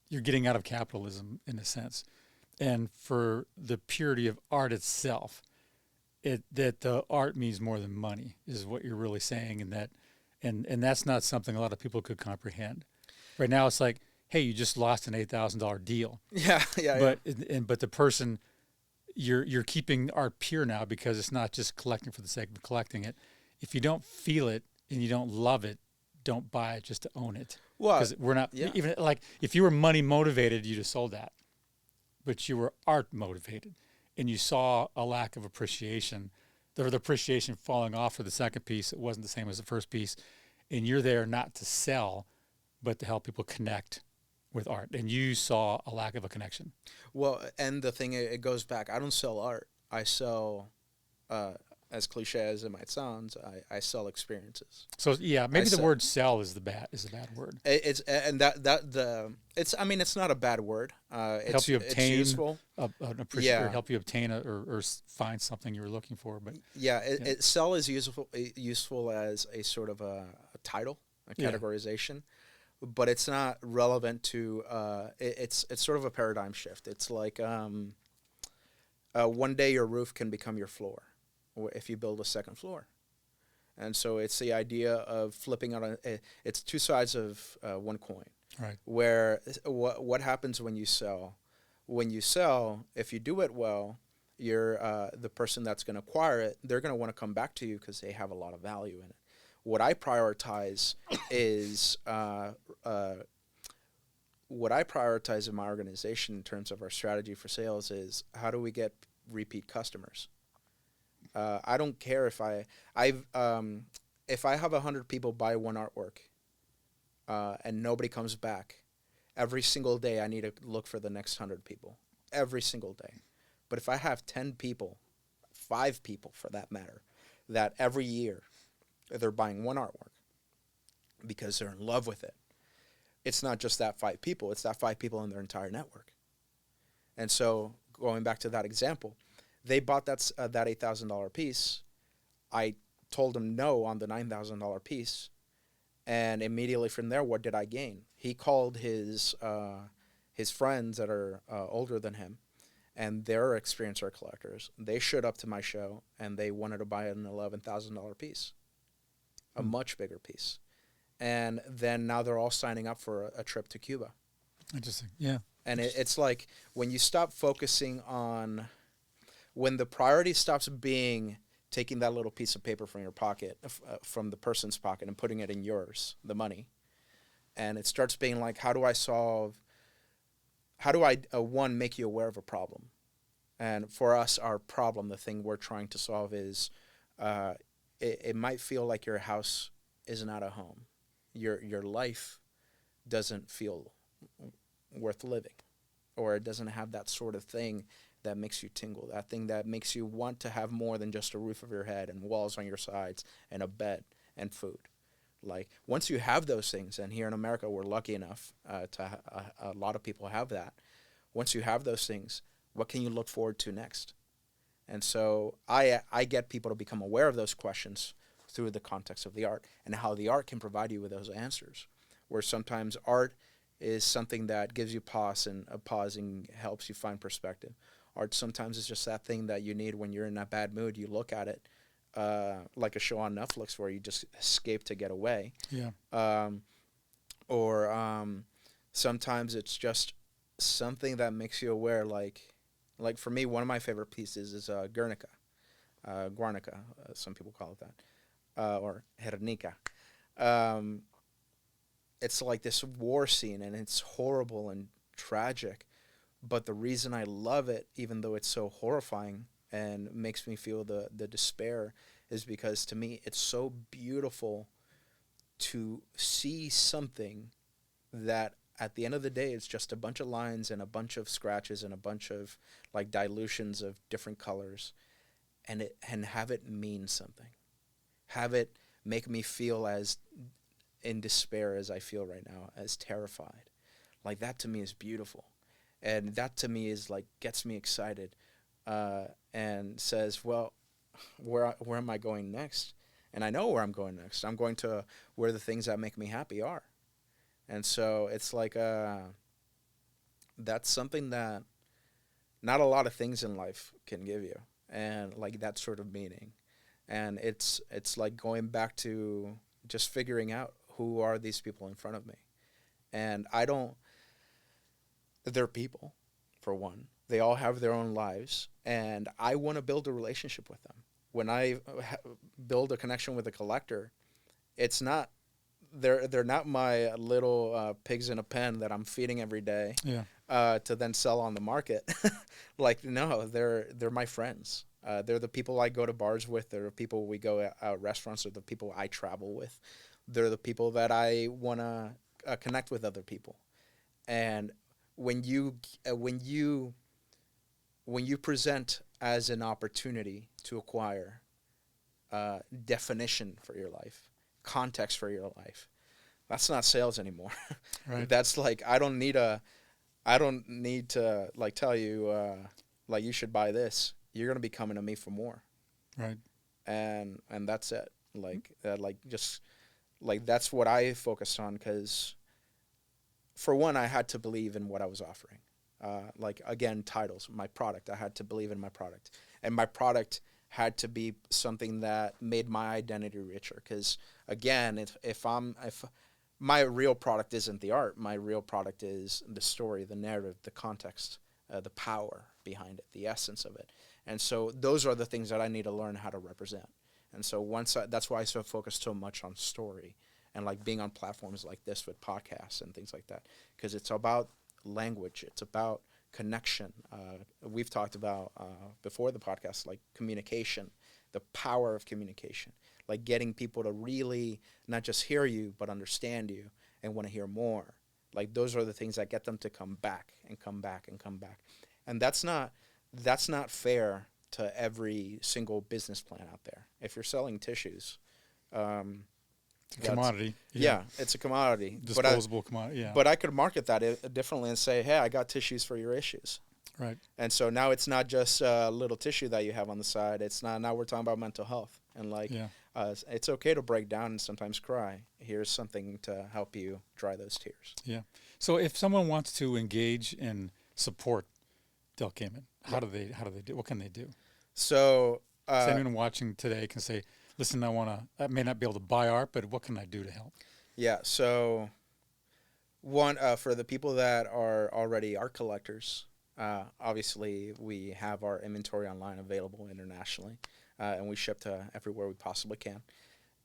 A: you're getting out of capitalism in a sense, and for the purity of art itself, that the art means more than money is what you're really saying, and that's not something a lot of people could comprehend. Right now, it's like, hey, you just lost an $8,000 deal,
B: Yeah, yeah,
A: but but the person you're keeping art pure now because it's not just collecting for the sake of collecting it. If you don't feel it and you don't love it, don't buy it just to own it.
B: Well,
A: Because we're not
B: yeah.
A: even like if you were money motivated, you'd have sold that, but you were art motivated, and you saw a lack of appreciation, the appreciation falling off for the second piece. It wasn't the same as the first piece, and you're there not to sell, but to help people connect with art, and you saw a lack of a connection.
B: Well, and the thing, it goes back. I don't sell art. I sell, as cliche as it might sound, I sell experiences.
A: So yeah, maybe the
B: sell.
A: word "sell" is a bad word.
B: It's and that the it's. I mean, it's not a bad word.
A: Help you
B: It's
A: obtain
B: useful.
A: an appreciation, or
B: Yeah.
A: help you obtain or find something you were looking for. But
B: Yeah,
A: yeah.
B: sell is useful as a sort of a title, a
A: Yeah.
B: categorization, but it's not relevant to. It's sort of a paradigm shift. It's like one day your roof can become your floor, if you build a second floor, and so it's the idea of flipping on it's two sides of one coin.
A: Right.
B: Where what happens when you sell? When you sell, if you do it well, you're the person that's going to acquire it. They're going to want to come back to you because they have a lot of value in it. What I prioritize is what I prioritize in my organization in terms of our strategy for sales is how do we get repeat customers. I don't care if if I have 100 people buy one artwork and nobody comes back. Every single day, I need to look for the next 100 people. Every single day. But if I have 10 people, 5 people for that matter, that every year they're buying one artwork because they're in love with it, it's not just that 5 people, it's that 5 people in their entire network. And so going back to that example, they bought that $8,000 piece. I told them no on the $9,000 piece. And immediately from there, what did I gain? He called his friends that are older than him, and they're experienced art collectors. They showed up to my show, and they wanted to buy an $11,000 piece, a much bigger piece. And then now they're all signing up for a trip to Cuba.
A: Interesting. Yeah.
B: And it's like when you stop focusing on, when the priority stops being taking that little piece of paper from your pocket, from the person's pocket, and putting it in yours, the money. And it starts being like, how do I, one, make you aware of a problem? And for us, our problem, the thing we're trying to solve is, it might feel like your house is not a home. Your life doesn't feel worth living, or it doesn't have that sort of thing that makes you tingle, that thing that makes you want to have more than just a roof over your head and walls on your sides and a bed and food. Like, once you have those things, and here in America we're lucky enough a lot of people have that. Once you have those things, what can you look forward to next? And so I get people to become aware of those questions through the context of the art and how the art can provide you with those answers. Where sometimes art is something that gives you pause, and a pausing helps you find perspective. Art sometimes is just that thing that you need when you're in a bad mood. You look at it, like a show on Netflix where you just escape to get away.
A: Yeah.
B: Or sometimes it's just something that makes you aware. Like for me, one of my favorite pieces is Guernica, Guernica, some people call it that, or Guernica. It's like this war scene, and it's horrible and tragic. But the reason I love it, even though it's so horrifying and makes me feel the despair, is because to me it's so beautiful to see something that at the end of the day it's just a bunch of lines and a bunch of scratches and a bunch of like dilutions of different colors, and have it mean something. have it make me feel as in despair as I feel right now, as terrified. Like that to me is beautiful, and that to me is like gets me excited, and says, well, where am I going next? And I know where I'm going next. I'm going to where the things that make me happy are. And so it's like that's something that not a lot of things in life can give you, and like that sort of meaning. And it's like going back to just figuring out who are these people in front of me. And I don't they're people, for one. They all have their own lives, and I want to build a relationship with them. When I build a connection with a collector, it's not they're not my little pigs in a pen that I'm feeding every day,
A: Yeah.
B: to then sell on the market. Like no, they're my friends. They're the people I go to bars with. They're the people we go out restaurants. They're the people I travel with. They're the people that I want to connect with other people. And when you uh, when you when you present as an opportunity to acquire definition for your life, context for your life, that's not sales anymore.
A: Right.
B: That's like I don't need to like tell you like you should buy this. You're gonna be coming to me for more,
A: Right.
B: and that's it. Like just like that's what I focused on, because for one, I had to believe in what I was offering. Like again, titles, my product. I had to believe in my product, and my product had to be something that made my identity richer. Because again, if my real product isn't the art, my real product is the story, the narrative, the context, the power behind it, the essence of it. And so those are the things that I need to learn how to represent. And so that's why I so focused so much on story and like being on platforms like this with podcasts and things like that, because it's about language, it's about connection. We've talked about before the podcast, like communication, the power of communication, like getting people to really not just hear you but understand you and want to hear more. Like those are the things that get them to come back and come back and come back. And that's not fair to every single business plan out there. If you're selling tissues, um,
A: Commodity.
B: yeah, it's a commodity.
A: Disposable commodity. Yeah.
B: But I could market that differently and say, hey, I got tissues for your issues.
A: Right.
B: And so now it's not just a little tissue that you have on the side. It's not. Now we're talking about mental health, and like
A: Yeah.
B: it's okay to break down and sometimes cry. Here's something to help you dry those tears.
A: Yeah. So if someone wants to engage and support Del Caimán, how do they do? What can they do?
B: So
A: So anyone watching today can say, "Listen, I may not be able to buy art, but what can I do to help?"
B: yeah, so one for the people that are already art collectors, obviously we have our inventory online available internationally, and we ship to everywhere we possibly can.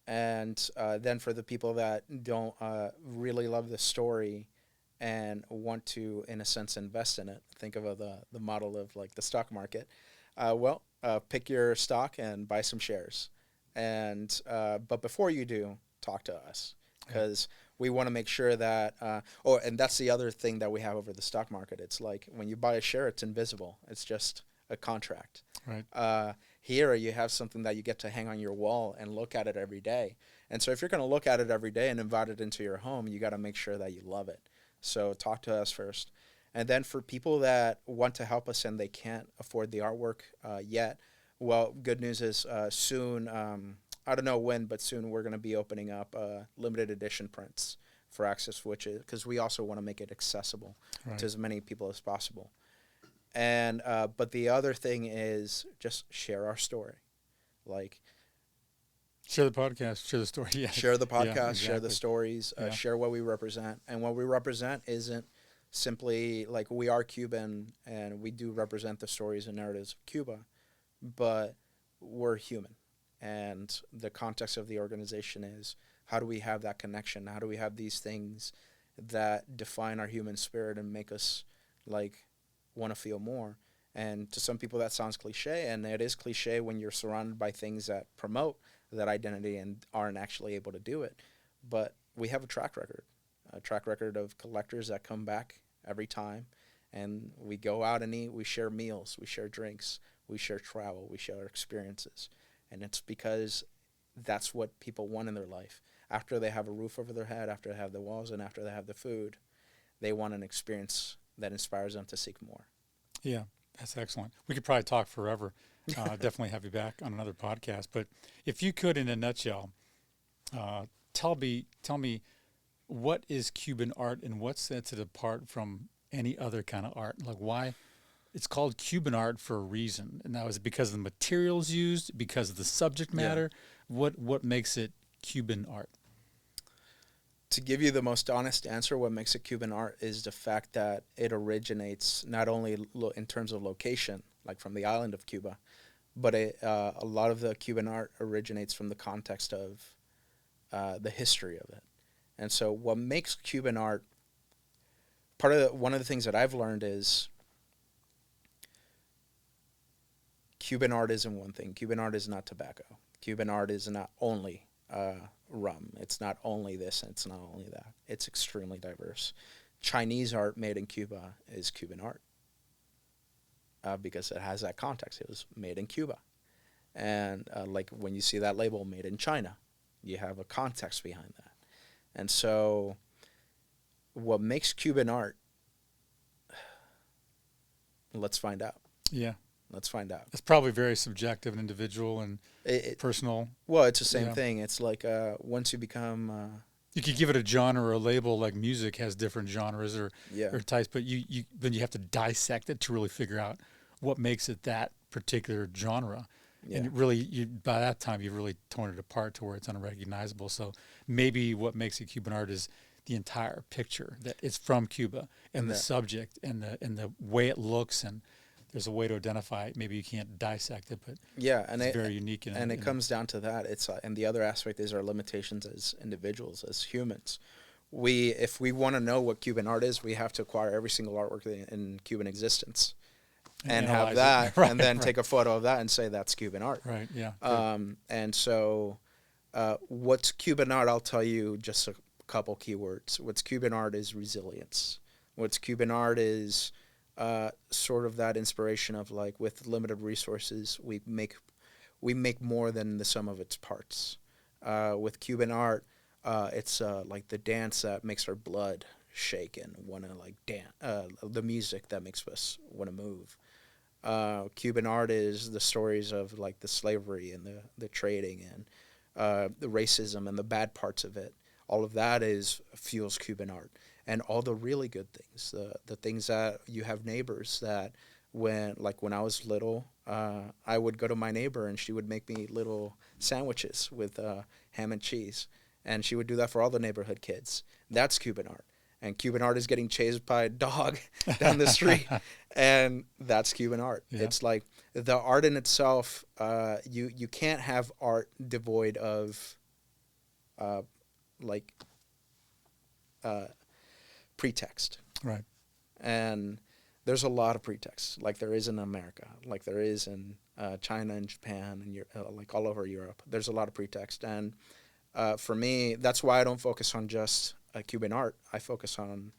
B: And then for the people that don't really love the story and want to, in a sense, invest in it, think of the model of like the stock market. Pick your stock and buy some shares. And but before you do, talk to us, because we want to make sure that. And that's the other thing that we have over the stock market. It's like when you buy a share, it's invisible. It's just a contract.
A: Right.
B: Here you have something that you get to hang on your wall and look at it every day. And so if you're going to look at it every day and invite it into your home, you got to make sure that you love it. So talk to us first. And then for people that want to help us and they can't afford the artwork yet, well, good news is soon, I don't know when, but soon we're going to be opening up limited edition prints for access, which is because we also want to make it accessible
A: Right.
B: to as many people as possible. And but the other thing is just share our story. Like
A: Share the podcast. Share the story. Yeah.
B: share the
A: Yeah,
B: podcast, share the
A: exactly.
B: stories,
A: Yeah.
B: share what we represent. And what we represent isn't simply like we are Cuban and we do represent the stories and narratives of Cuba, but we're human. And the context of the organization is how do we have that connection? How do we have these things that define our human spirit and make us like want to feel more? And to some people that sounds cliche, and it is cliche when you're surrounded by things that promote that identity and aren't actually able to do it. But we have a track record of collectors that come back every time, and we go out and eat, we share meals, we share drinks, we share travel, we share experiences. And it's because that's what people want in their life. After they have a roof over their head, after they have the walls, and after they have the food, they want an experience that inspires them to seek more.
A: Yeah, that's excellent. We could probably talk forever. Definitely have you back on another podcast. But if you could, in a nutshell, tell me what is Cuban art and what sets it apart from any other kind of art? Like why it's called Cuban art for a reason. And now is it because of the materials used, because of the subject matter? What makes it Cuban art?
B: To give you the most honest answer, what makes it Cuban art is the fact that it originates not only in terms of location, like from the island of Cuba, but a lot of the Cuban art originates from the context of the history of it. And so what makes Cuban art, one of the things that I've learned is Cuban art isn't one thing. Cuban art is not tobacco. Cuban art is not only rum. It's not only this and it's not only that. It's extremely diverse. Chinese art made in Cuba is Cuban art because it has that context. It was made in Cuba. And like when you see that label, made in China, you have a context behind that. And so what makes Cuban art, let's find out.
A: Yeah.
B: Let's find out.
A: It's probably very subjective and individual and personal.
B: Well, it's the same thing. It's like once you become...
A: you could give it a genre or a label, like music has different genres or types, but then you have to dissect it to really figure out what makes it that particular genre. Yeah. And really, by that time, you've really torn it apart to where it's unrecognizable. So maybe what makes it Cuban art is the entire picture, that it's from Cuba, and the subject, and the way it looks, and there's a way to identify it. Maybe you can't dissect it, but it's very unique.
B: And it comes down to that. It's and the other aspect is our limitations as individuals, as humans. If we want to know what Cuban art is, we have to acquire every single artwork in Cuban existence. And have that, right, and then take a photo of that and say that's Cuban art.
A: Right. Yeah.
B: And so, what's Cuban art? I'll tell you just a couple keywords. What's Cuban art is resilience. What's Cuban art is sort of that inspiration of like with limited resources, we make more than the sum of its parts. With Cuban art, it's like the dance that makes our blood shake and want to like dance. The music that makes us want to move. Cuban art is the stories of like the slavery and the trading and the racism and the bad parts of it. All of that fuels Cuban art, and all the really good things, the things that you have neighbors that when I was little, I would go to my neighbor and she would make me little sandwiches with ham and cheese, and she would do that for all the neighborhood kids. That's Cuban art. And Cuban art is getting chased by a dog down the street, and that's Cuban art. Yeah. It's like the art in itself. You can't have art devoid of, pretext.
A: Right.
B: And there's a lot of pretexts, like there is in America, like there is in China and Japan and like all over Europe. There's a lot of pretext, and for me, that's why I don't focus on just Cuban art. I focus on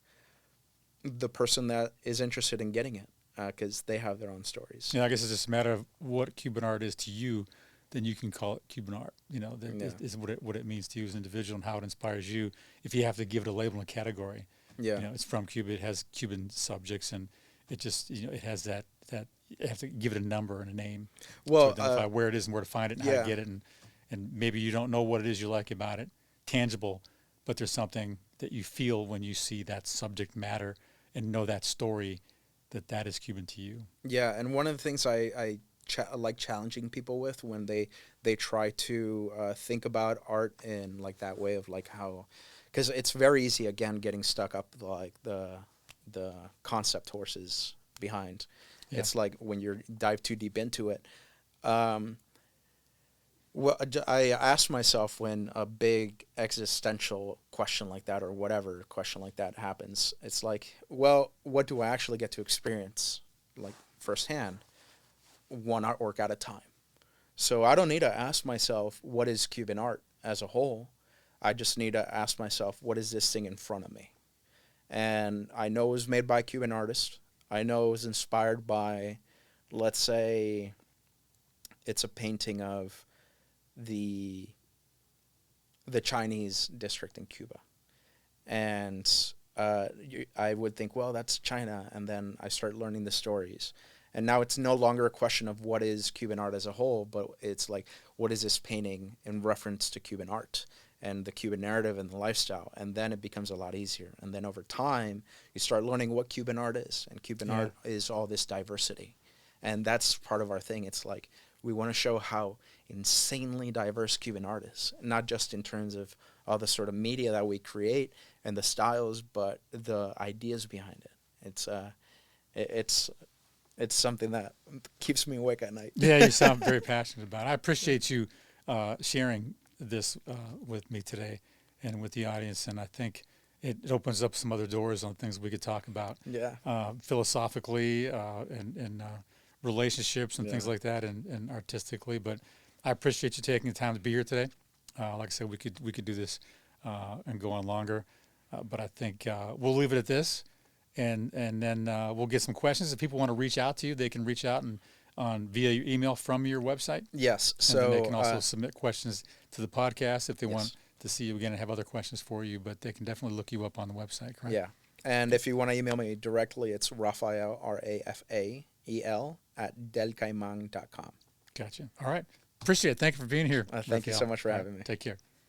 B: the person that is interested in getting it because they have their own stories.
A: Yeah, I guess it's just a matter of what Cuban art is to you, then you can call it Cuban art. You know, is what it means to you as an individual and how it inspires you. If you have to give it a label and a category, you know, it's from Cuba. It has Cuban subjects, and it just it has that you have to give it a number and a name to identify where it is and where to find it and how to get it, and maybe you don't know what it is you like about it, tangible. But there's something that you feel when you see that subject matter and know that story, that is Cuban to you.
B: Yeah, and one of the things I like challenging people with when they try to think about art in like that way of like how, because it's very easy again getting stuck up like the concept horses behind. Yeah. It's like when you dive too deep into it. Well, I asked myself when a big existential question like that or whatever question like that happens, it's like, well, what do I actually get to experience like firsthand? One artwork at a time. So I don't need to ask myself, what is Cuban art as a whole? I just need to ask myself, what is this thing in front of me? And I know it was made by a Cuban artist. I know it was inspired by, let's say, it's a painting of the the Chinese district in Cuba. And I would think, well, that's China. And then I start learning the stories. And now it's no longer a question of what is Cuban art as a whole, but it's like, what is this painting in reference to Cuban art and the Cuban narrative and the lifestyle? And then it becomes a lot easier. And then over time, you start learning what Cuban art is. And Cuban art is all this diversity. And that's part of our thing. It's like, we want to show how insanely diverse Cuban art is, not just in terms of all the sort of media that we create and the styles, but the ideas behind it. It's something that keeps me awake at night.
A: Yeah, you sound very passionate about it. I appreciate you sharing this with me today and with the audience, and I think it opens up some other doors on things we could talk about.
B: Yeah.
A: Philosophically and relationships and things like that, and artistically. But I appreciate you taking the time to be here today. Like I said, we could do this and go on longer, but I think we'll leave it at this. And then we'll get some questions. If people want to reach out to you, they can reach out via your email from your website.
B: Yes.
A: And
B: So
A: then they can also submit questions to the podcast if they
B: Yes.
A: want to see you again and have other questions for you. But they can definitely look you up on the website, correct?
B: Yeah. And if you want to email me directly, it's Rafael, Rafael, @delcaimán.com.
A: Gotcha. All right. Appreciate it. Thank you for being here.
B: Thank you so
A: Rafael.
B: much for
A: All
B: having me.
A: Take care.